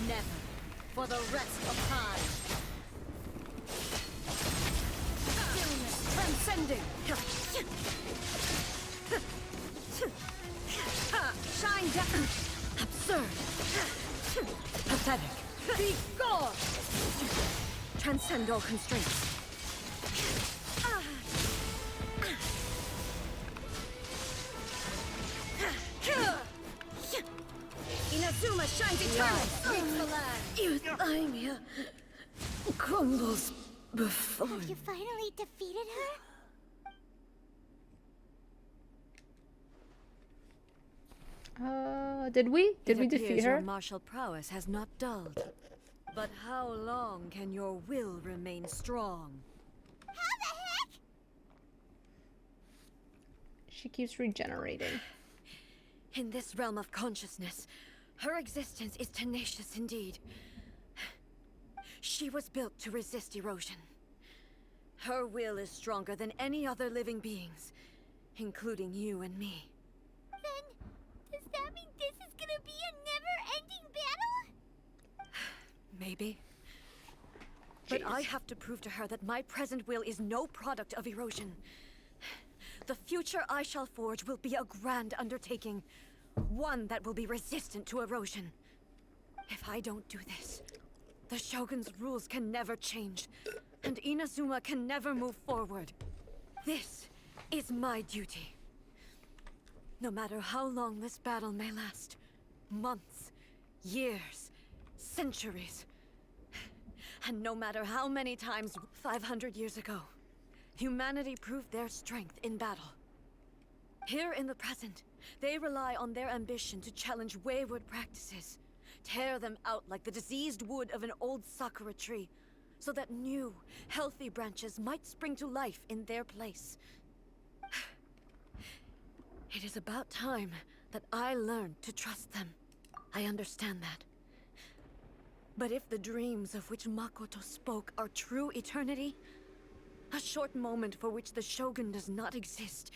Never. For the rest of time. Stillness transcending. Shine down. Absurd. Pathetic. Be gone. Transcend all constraints. Inazuma shines eternal. Sweeps the land. Euthymia crumbles before Have you finally defeated her? Did we? Did we It appears defeat your her? martial prowess has not dulled. But how long can your will remain strong? How the heck? She keeps regenerating. In this realm of consciousness, her existence is tenacious indeed. She was built to resist erosion. Her will is stronger than any other living beings, including you and me. Then, does that mean this is gonna be a never-ending battle? Maybe. But Jeez. I have to prove to her that my present will is no product of erosion. The future I shall forge will be a grand undertaking. One that will be resistant to erosion. If I don't do this, the Shogun's rules can never change, and Inazuma can never move forward. This is my duty. No matter how long this battle may last, months, years, centuries, and no matter how many times 500 years ago, humanity proved their strength in battle. Here in the present, they rely on their ambition to challenge wayward practices, tear them out like the diseased wood of an old sakura tree, so that new, healthy branches might spring to life in their place. It is about time that I learned to trust them. I understand that. But if the dreams of which Makoto spoke are true eternity, a short moment for which the Shogun does not exist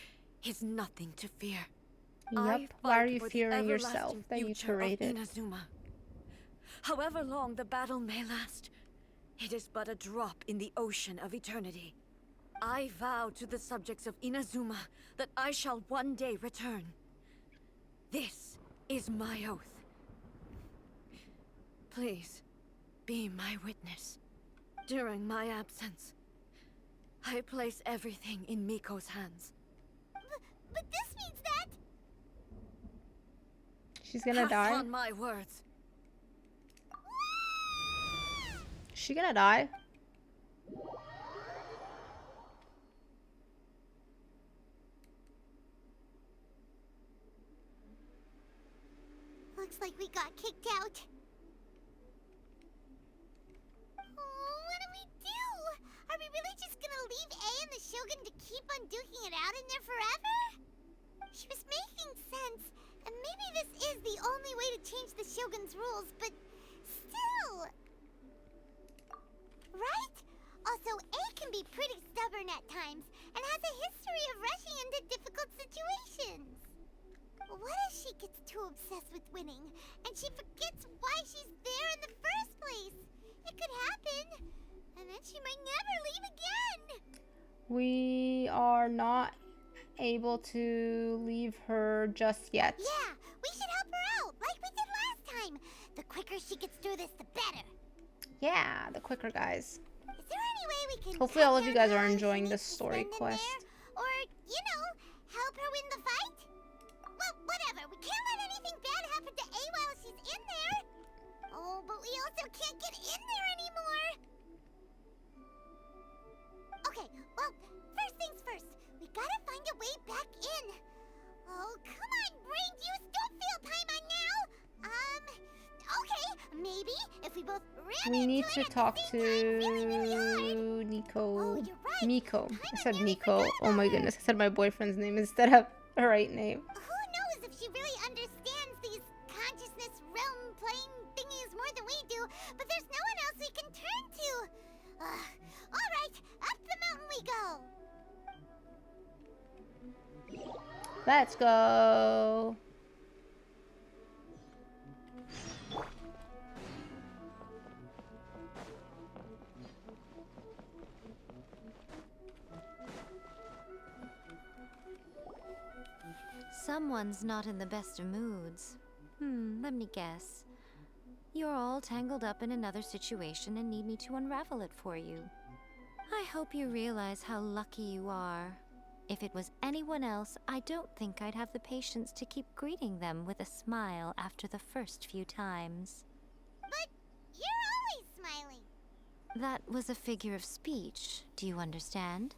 is nothing to fear. Yep. Why are you fearing yourself that you created? Inazuma. However long the battle may last, it is but a drop in the ocean of eternity. I vow to the subjects of Inazuma that I shall one day return. This is my oath. Please, be my witness. During my absence, I place everything in Miko's hands. But this means that... She's gonna Pass die? on my words. Is she gonna die? Looks like we got kicked out. Oh, what do we do? Are we really just gonna leave A and the Shogun to keep on duking it out in there forever? She was making sense, and maybe this is the only way to change the Shogun's rules, but still... Right? Also, A can be pretty stubborn at times, and has a history of rushing into difficult situations. What if she gets too obsessed with winning, and she forgets why she's there in the first place? It could happen, and then she might never leave again. We are not able to leave her just yet. Yeah, we should help her out, like we did last time. The quicker she gets through this, the better. Yeah, the quicker, guys. Is there any way we can Hopefully all cut of you down guys are how long she enjoying needs this to story spend in quest. there, or, you know, help her win the fight? Well, whatever. We can't let anything bad happen to A while she's in there. Oh, but we also can't get in there anymore. Okay, well, first things first. We gotta find a way back in. Oh, come on, brain juice. Don't feel Paimon now. Okay, maybe if we both ran We into need it to at the talk same time really hard. to Nico. Oh, you're right. Miko. I Paimon said nearly Nico. forgot Oh my about her. goodness. I said my boyfriend's name instead of her right name. Who knows if she really understands these consciousness realm plane thingies more than we do, but there's no one else we can turn to. Alright, up the mountain we go. Let's go. Someone's not in the best of moods. Let me guess. You're all tangled up in another situation and need me to unravel it for you. I hope you realize how lucky you are. If it was anyone else, I don't think I'd have the patience to keep greeting them with a smile after the first few times. But you're always smiling. That was a figure of speech, do you understand?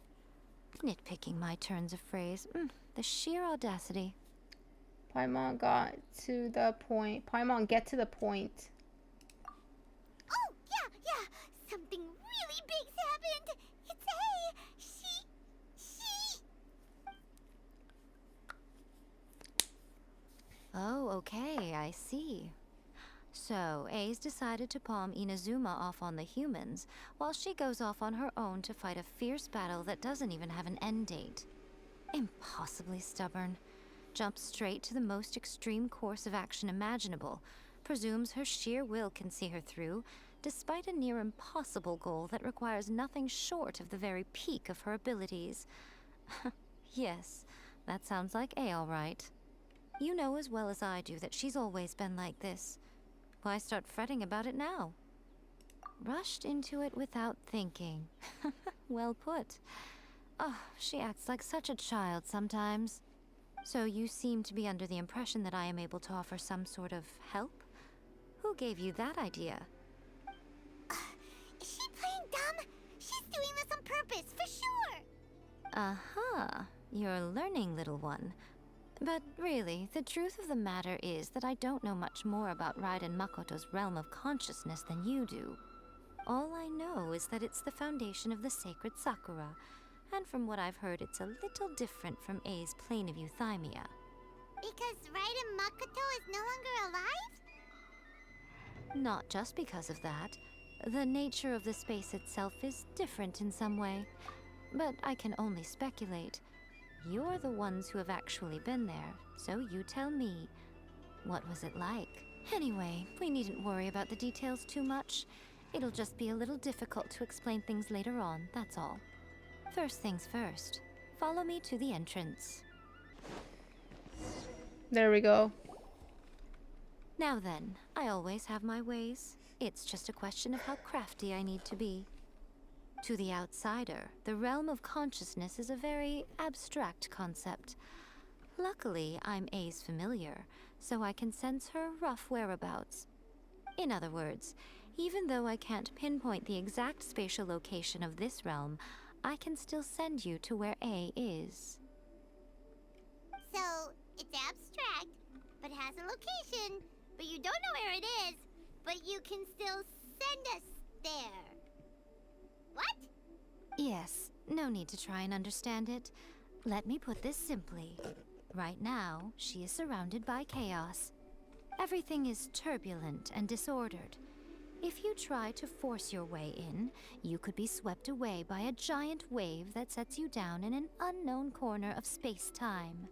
Nitpicking my turns of phrase. The sheer audacity. Paimon got to the point. Paimon, get to the point. Oh, yeah. Something really big's happened. It's A. She... Oh, okay, I see. So, A's decided to palm Inazuma off on the humans, while she goes off on her own to fight a fierce battle that doesn't even have an end date. Impossibly stubborn. Jumps straight to the most extreme course of action imaginable, presumes her sheer will can see her through, despite a near impossible goal that requires nothing short of the very peak of her abilities. Yes, that sounds like A all right. You know as well as I do that she's always been like this. Why start fretting about it now? Rushed into it without thinking. Well put. Oh, she acts like such a child sometimes. So you seem to be under the impression that I am able to offer some sort of help? Who gave you that idea? Is she playing dumb? She's doing this on purpose, for sure. Uh-huh. You're learning, little one. But really, the truth of the matter is that I don't know much more about Raiden Makoto's realm of consciousness than you do. All I know is that it's the foundation of the sacred Sakura, and from what I've heard, it's a little different from A's plane of euthymia. Because Raiden Makoto is no longer alive? Not just because of that. The nature of the space itself is different in some way. But I can only speculate. You're the ones who have actually been there, so you tell me. What was it like? Anyway, we needn't worry about the details too much. It'll just be a little difficult to explain things later on, that's all. First things first. Follow me to the entrance. There we go. Now then, I always have my ways. It's just a question of how crafty I need to be. To the outsider, the realm of consciousness is a very abstract concept. Luckily, I'm A's familiar, so I can sense her rough whereabouts. In other words, even though I can't pinpoint the exact spatial location of this realm, I can still send you to where A is. So, it's abstract, but has a location, but you don't know where it is, but you can still send us there. What? Yes, no need to try and understand it. Let me put this simply. Right now, she is surrounded by chaos. Everything is turbulent and disordered. If you try to force your way in, you could be swept away by a giant wave that sets you down in an unknown corner of space-time.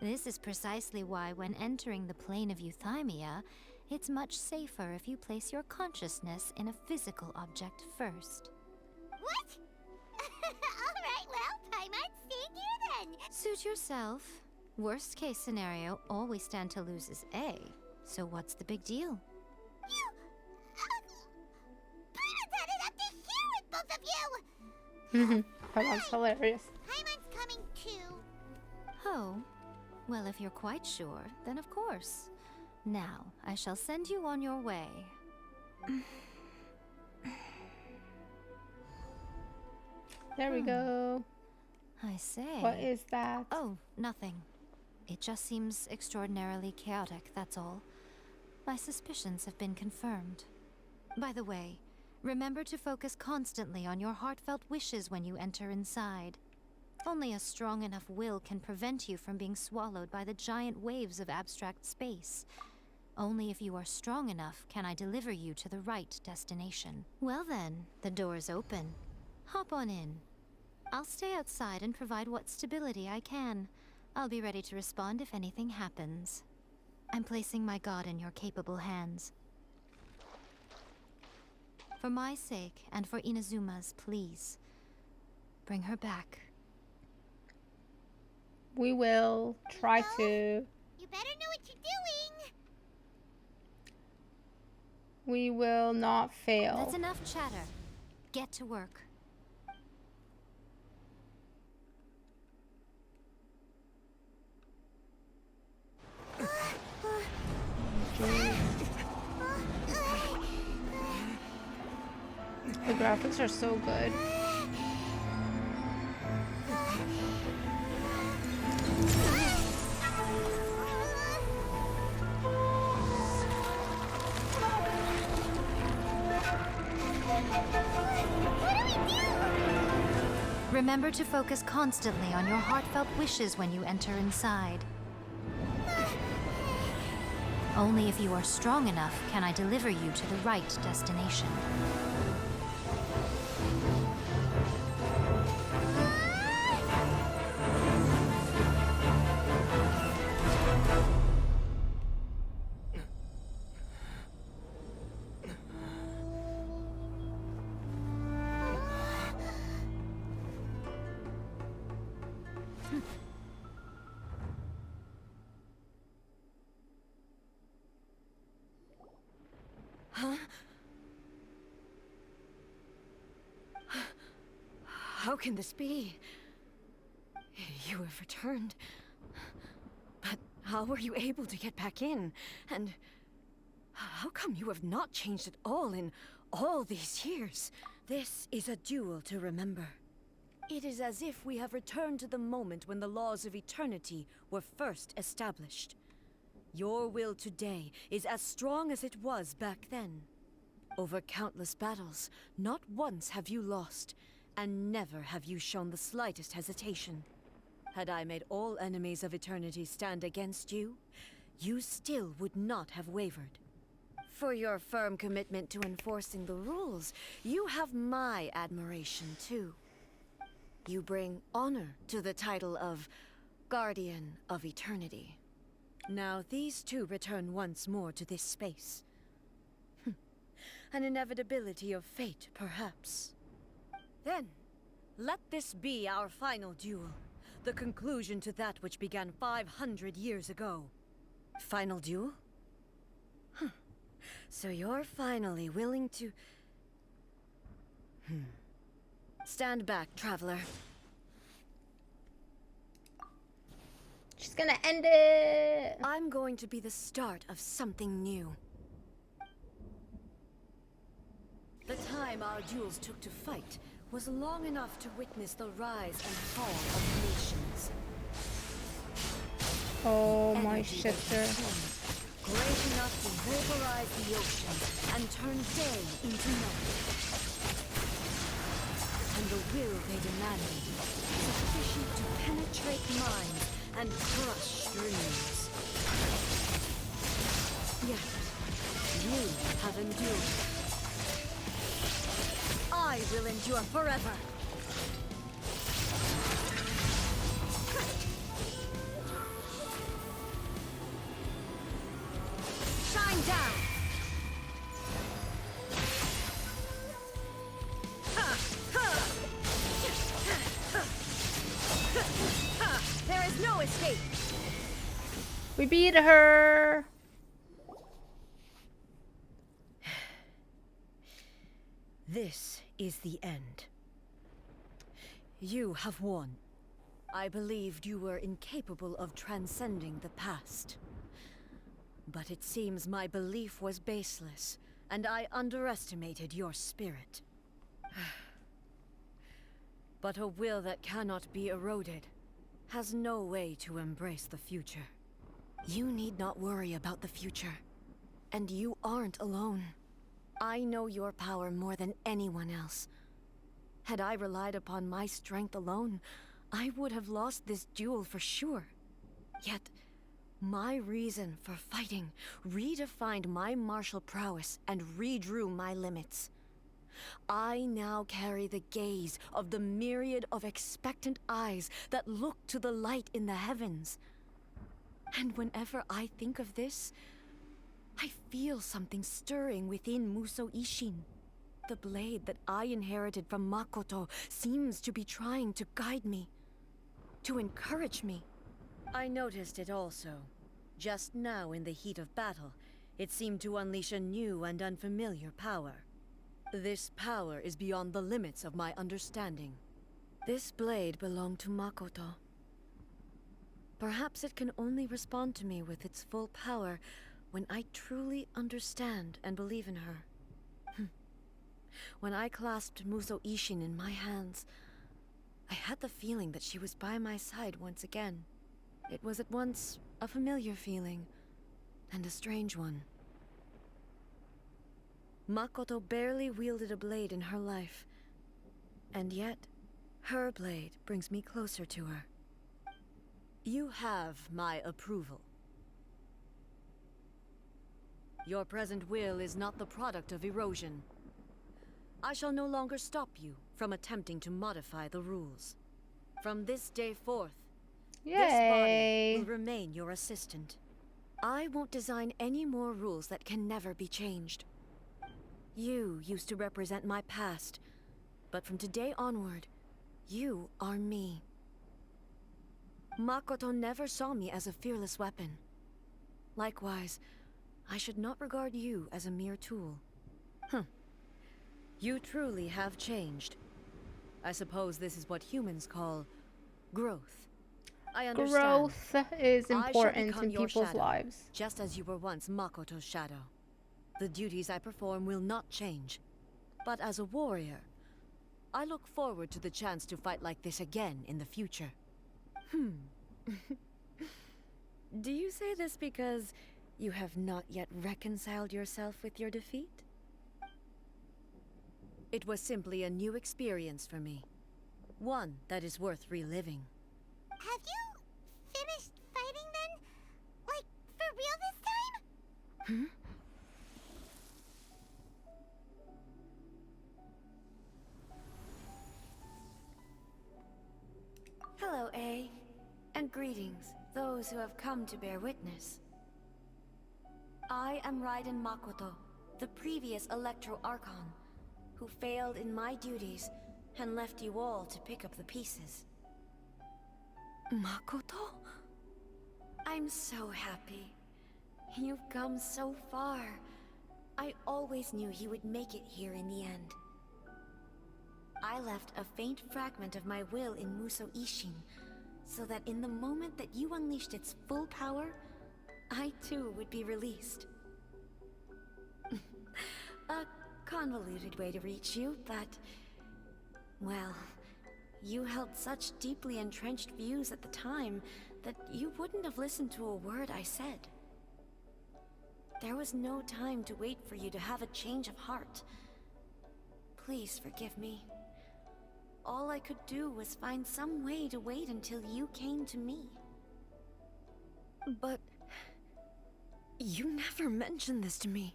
This is precisely why when entering the plane of euthymia, it's much safer if you place your consciousness in a physical object first. What? Alright, well, Paimon, stay here then. Suit yourself. Worst case scenario, all we stand to lose is A. So what's the big deal? You... Paimon's had it up to here with both of you! That's hilarious. Paimon's coming too. Oh, well, if you're quite sure, then of course. Now, I shall send you on your way. There we go. I say. What is that? Oh, nothing. It just seems extraordinarily chaotic, that's all. My suspicions have been confirmed. By the way, remember to focus constantly on your heartfelt wishes when you enter inside. Only a strong enough will can prevent you from being swallowed by the giant waves of abstract space. Only if you are strong enough can I deliver you to the right destination. Well then, the door is open. Hop on in. I'll stay outside and provide what stability I can. I'll be ready to respond if anything happens. I'm placing my god in your capable hands. For my sake and for Inazuma's, please. Bring her back. We will try to. You better know what you're doing. We will not fail. That's enough chatter. Get to work. The graphics are so good. Remember to focus constantly on your heartfelt wishes when you enter inside. Only if you are strong enough can I deliver you to the right destination. How can this be? You have returned. But how were you able to get back in? And how come you have not changed at all in all these years? This is a duel to remember. It is as if we have returned to the moment when the laws of eternity were first established. Your will today is as strong as it was back then. Over countless battles, not once have you lost, and never have you shown the slightest hesitation. Had I made all enemies of eternity stand against you, you still would not have wavered. For your firm commitment to enforcing the rules, you have my admiration too. You bring honor to the title of Guardian of Eternity. Now these two return once more to this space. An inevitability of fate, perhaps. Then, let this be our final duel. The conclusion to that which began 500 years ago. Final duel? So you're finally willing to... Stand back, traveler. She's gonna end it. I'm going to be the start of something new. The time our duels took to fight was long enough to witness the rise and fall of nations. Oh, my Energy sister. Great enough to vaporize the ocean and turn day into night. And the will they demanded, sufficient to penetrate minds and crush dreams. Yet, you have endured. I will endure forever. Shine down. There is no escape. We beat her. This is the end. You have won. I believed you were incapable of transcending the past. But it seems my belief was baseless, and I underestimated your spirit. But a will that cannot be eroded has no way to embrace the future. You need not worry about the future. And you aren't alone. I know your power more than anyone else. Had I relied upon my strength alone, I would have lost this duel for sure. Yet, my reason for fighting redefined my martial prowess and redrew my limits. I now carry the gaze of the myriad of expectant eyes that look to the light in the heavens. And whenever I think of this, I feel something stirring within Musou Ishin. The blade that I inherited from Makoto seems to be trying to guide me, to encourage me. I noticed it also. Just now in the heat of battle, it seemed to unleash a new and unfamiliar power. This power is beyond the limits of my understanding. This blade belonged to Makoto. Perhaps it can only respond to me with its full power when I truly understand and believe in her. When I clasped Musou Ishin in my hands, I had the feeling that she was by my side once again. It was at once a familiar feeling and a strange one. Makoto barely wielded a blade in her life, and yet her blade brings me closer to her. You have my approval. Your present will is not the product of erosion. I shall no longer stop you from attempting to modify the rules. From this day forth, this body will remain your assistant. I won't design any more rules that can never be changed. You used to represent my past, but from today onward, you are me. Makoto never saw me as a fearless weapon. Likewise, I should not regard you as a mere tool. You truly have changed. I suppose this is what humans call growth. I understand. Growth is I shall important become in your people's shadow, lives. just as you were once Makoto's shadow. The duties I perform will not change. But as a warrior, I look forward to the chance to fight like this again in the future. Do you say this because you have not yet reconciled yourself with your defeat? It was simply a new experience for me. One that is worth reliving. Have you finished fighting then? Like, for real this time? Hello, A. And greetings, those who have come to bear witness. I am Raiden Makoto, the previous Electro Archon, who failed in my duties and left you all to pick up the pieces. Makoto? I'm so happy. You've come so far. I always knew you would make it here in the end. I left a faint fragment of my will in Musou Ishin, so that in the moment that you unleashed its full power, I too would be released. A convoluted way to reach you, but... well, you held such deeply entrenched views at the time that you wouldn't have listened to a word I said. There was no time to wait for you to have a change of heart. Please forgive me. All I could do was find some way to wait until you came to me. But... you never mentioned this to me.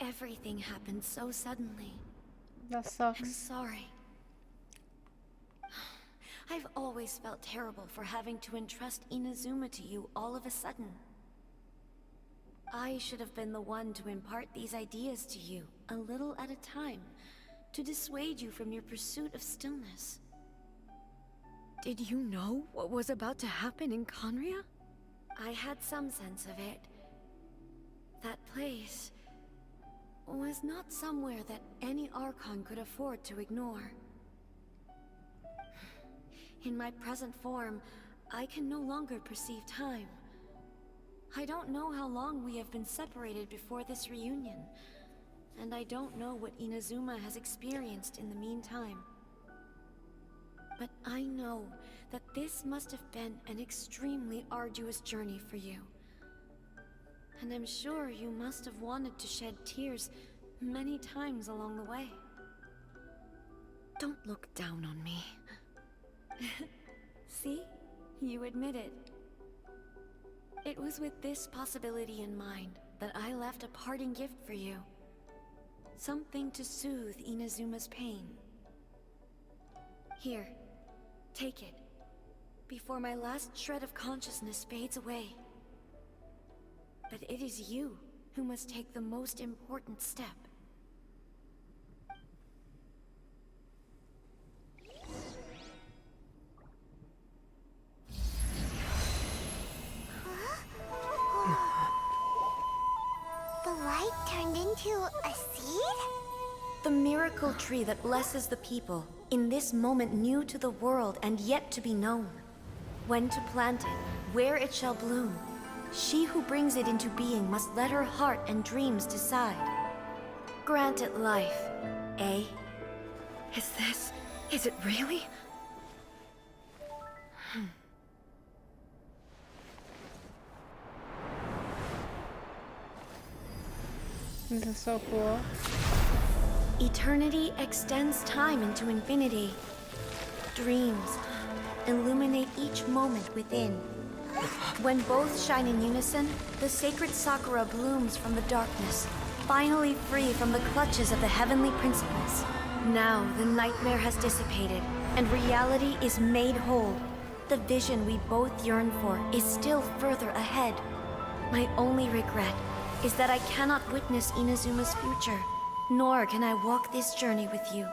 Everything happened so suddenly. That sucks. I'm sorry. I've always felt terrible for having to entrust Inazuma to you all of a sudden. I should have been the one to impart these ideas to you, a little at a time, to dissuade you from your pursuit of stillness. Did you know what was about to happen in Conria? I had some sense of it. That place was not somewhere that any Archon could afford to ignore. In my present form, I can no longer perceive time. I don't know how long we have been separated before this reunion, and I don't know what Inazuma has experienced in the meantime. But I know that this must have been an extremely arduous journey for you. And I'm sure you must have wanted to shed tears many times along the way. Don't look down on me. See? You admit it. It was with this possibility in mind that I left a parting gift for you. Something to soothe Inazuma's pain. Here, take it, before my last shred of consciousness fades away. But it is you who must take the most important step. The light turned into a seed? The miracle tree that blesses the people, in this moment new to the world and yet to be known. When to plant it, where it shall bloom. She who brings it into being must let her heart and dreams decide. Grant it life, eh? Is it really? This is so cool. Eternity extends time into infinity. Dreams illuminate each moment within. When both shine in unison, the sacred Sakura blooms from the darkness, finally free from the clutches of the heavenly principles. Now the nightmare has dissipated, and reality is made whole. The vision we both yearn for is still further ahead. My only regret is that I cannot witness Inazuma's future, nor can I walk this journey with you.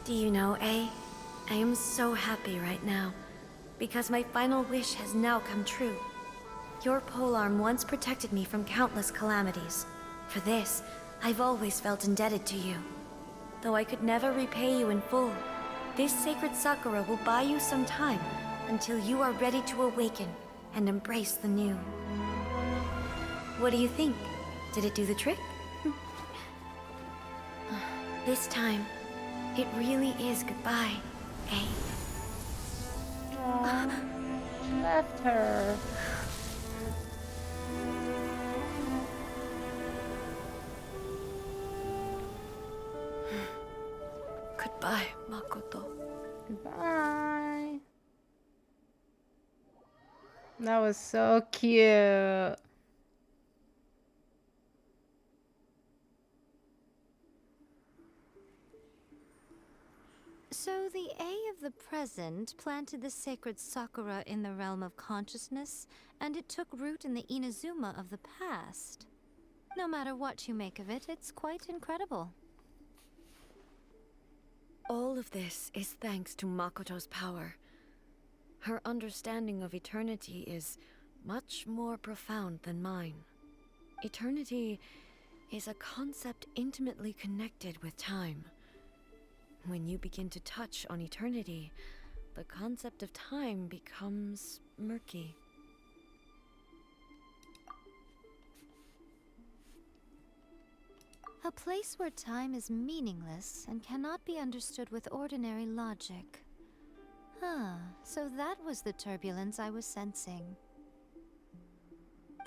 Do you know, I am so happy right now, because my final wish has now come true. Your polearm once protected me from countless calamities. For this, I've always felt indebted to you. Though I could never repay you in full, this sacred Sakura will buy you some time until you are ready to awaken and embrace the new. What do you think? Did it do the trick? This time, it really is goodbye, eh? Aww, left her. Goodbye, Makoto. Goodbye. That was so cute. So the A of the present planted the sacred Sakura in the realm of consciousness, and it took root in the Inazuma of the past. No matter what you make of it, it's quite incredible. All of this is thanks to Makoto's power. Her understanding of eternity is much more profound than mine. Eternity is a concept intimately connected with time. When you begin to touch on eternity, the concept of time becomes murky. A place where time is meaningless and cannot be understood with ordinary logic. So that was the turbulence I was sensing.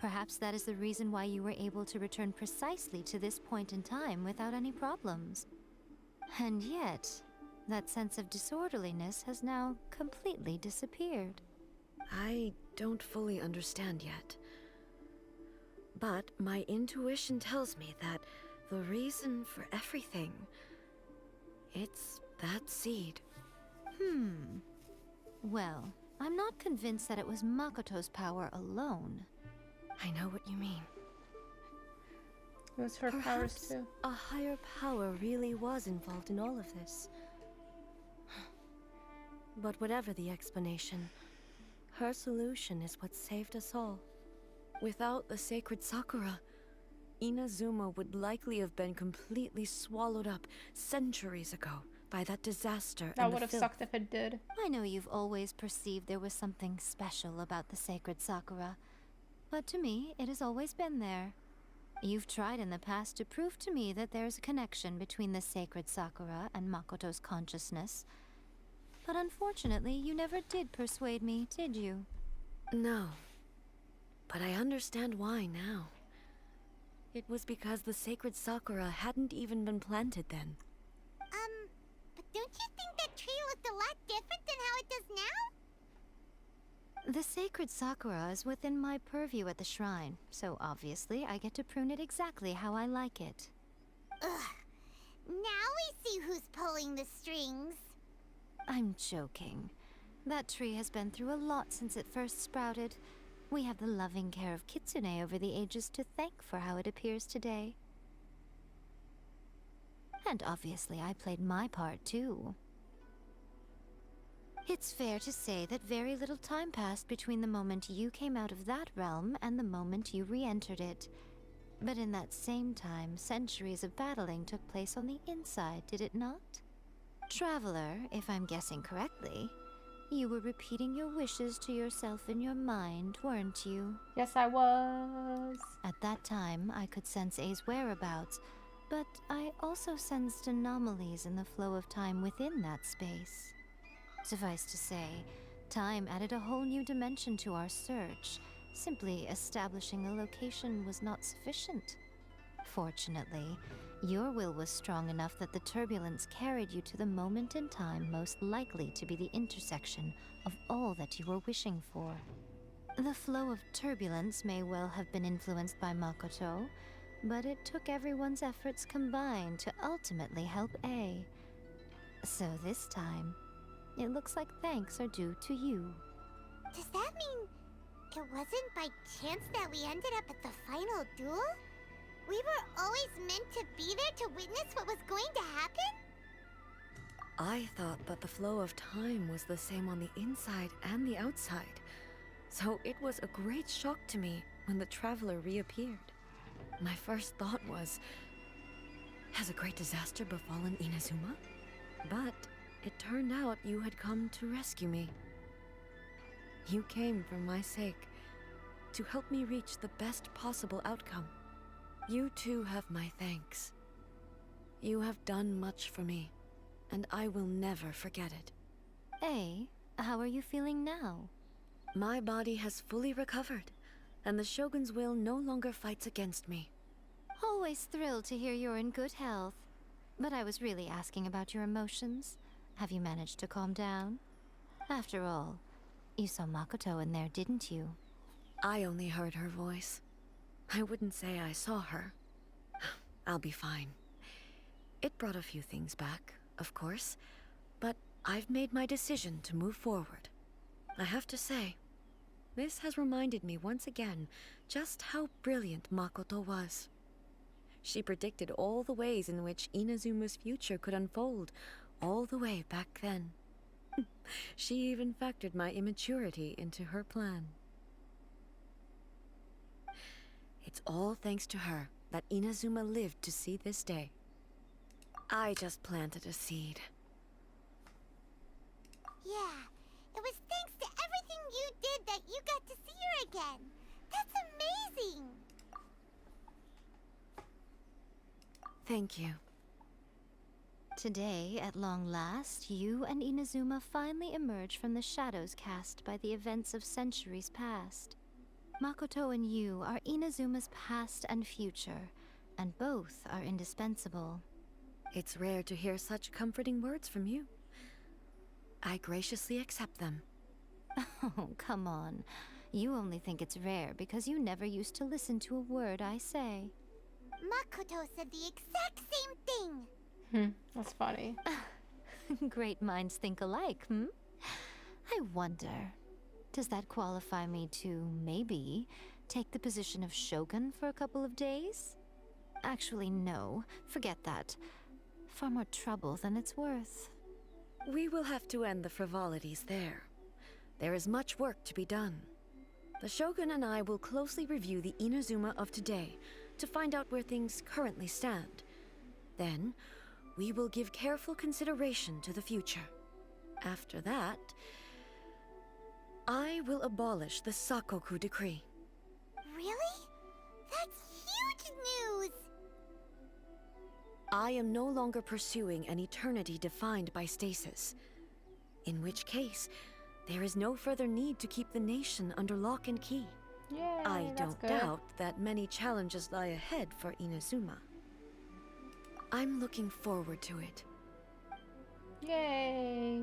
Perhaps that is the reason why you were able to return precisely to this point in time without any problems. And yet, that sense of disorderliness has now completely disappeared. I don't fully understand yet. But my intuition tells me that the reason for everything, it's that seed. Well, I'm not convinced that it was Makoto's power alone. I know what you mean. It was her powers Perhaps too. a higher power really was involved in all of this. But whatever the explanation, her solution is what saved us all. Without the sacred Sakura, Inazuma would likely have been completely swallowed up centuries ago by that disaster That and would the have filth. sucked if it did. I know you've always perceived there was something special about the sacred Sakura, but to me, it has always been there. You've tried in the past to prove to me that there's a connection between the sacred Sakura and Makoto's consciousness, but unfortunately, you never did persuade me, did you? No. But I understand why now. It was because the sacred Sakura hadn't even been planted then. But don't you think that tree looked a lot different than how it does now? The sacred Sakura is within my purview at the shrine, so obviously I get to prune it exactly how I like it. Ugh. Now we see who's pulling the strings. I'm joking. That tree has been through a lot since it first sprouted. We have the loving care of Kitsune over the ages to thank for how it appears today. And obviously I played my part too. It's fair to say that very little time passed between the moment you came out of that realm and the moment you re-entered it. But in that same time, centuries of battling took place on the inside, did it not? Traveler, if I'm guessing correctly, you were repeating your wishes to yourself in your mind, weren't you? Yes, I was. At that time, I could sense A's whereabouts, but I also sensed anomalies in the flow of time within that space. Suffice to say, time added a whole new dimension to our search. Simply establishing a location was not sufficient. Fortunately, your will was strong enough that the turbulence carried you to the moment in time most likely to be the intersection of all that you were wishing for. The flow of turbulence may well have been influenced by Makoto, but it took everyone's efforts combined to ultimately help A. So this time, it looks like thanks are due to you. Does that mean it wasn't by chance that we ended up at the final duel? We were always meant to be there to witness what was going to happen? I thought that the flow of time was the same on the inside and the outside, so it was a great shock to me when the traveler reappeared. My first thought was, has a great disaster befallen Inazuma? But it turned out you had come to rescue me. You came for my sake, to help me reach the best possible outcome. You too have my thanks. You have done much for me, and I will never forget it. A, how are you feeling now? My body has fully recovered, and the Shogun's will no longer fights against me. Always thrilled to hear you're in good health. But I was really asking about your emotions. Have you managed to calm down? After all, you saw Makoto in there, didn't you? I only heard her voice. I wouldn't say I saw her. I'll be fine. It brought a few things back, of course, but I've made my decision to move forward. I have to say, this has reminded me once again just how brilliant Makoto was. She predicted all the ways in which Inazuma's future could unfold, all the way back then. She even factored my immaturity into her plan. It's all thanks to her that Inazuma lived to see this day. I just planted a seed. Yeah, it was thanks to everything you did that you got to see her again. That's amazing! Thank you. Today, at long last, you and Inazuma finally emerge from the shadows cast by the events of centuries past. Makoto and you are Inazuma's past and future, and both are indispensable. It's rare to hear such comforting words from you. I graciously accept them. Oh, come on. You only think it's rare because you never used to listen to a word I say. Makoto said the exact same thing! That's funny. Great minds think alike, I wonder, does that qualify me to, maybe, take the position of Shogun for a couple of days? Actually, no. Forget that. Far more trouble than it's worth. We will have to end the frivolities there. There is much work to be done. The Shogun and I will closely review the Inazuma of today to find out where things currently stand. Then, we will give careful consideration to the future. After that, I will abolish the Sakoku decree. Really? That's huge news! I am no longer pursuing an eternity defined by stasis. In which case, there is no further need to keep the nation under lock and key. Yay, I that's don't good. doubt that many challenges lie ahead for Inazuma. I'm looking forward to it. Yay.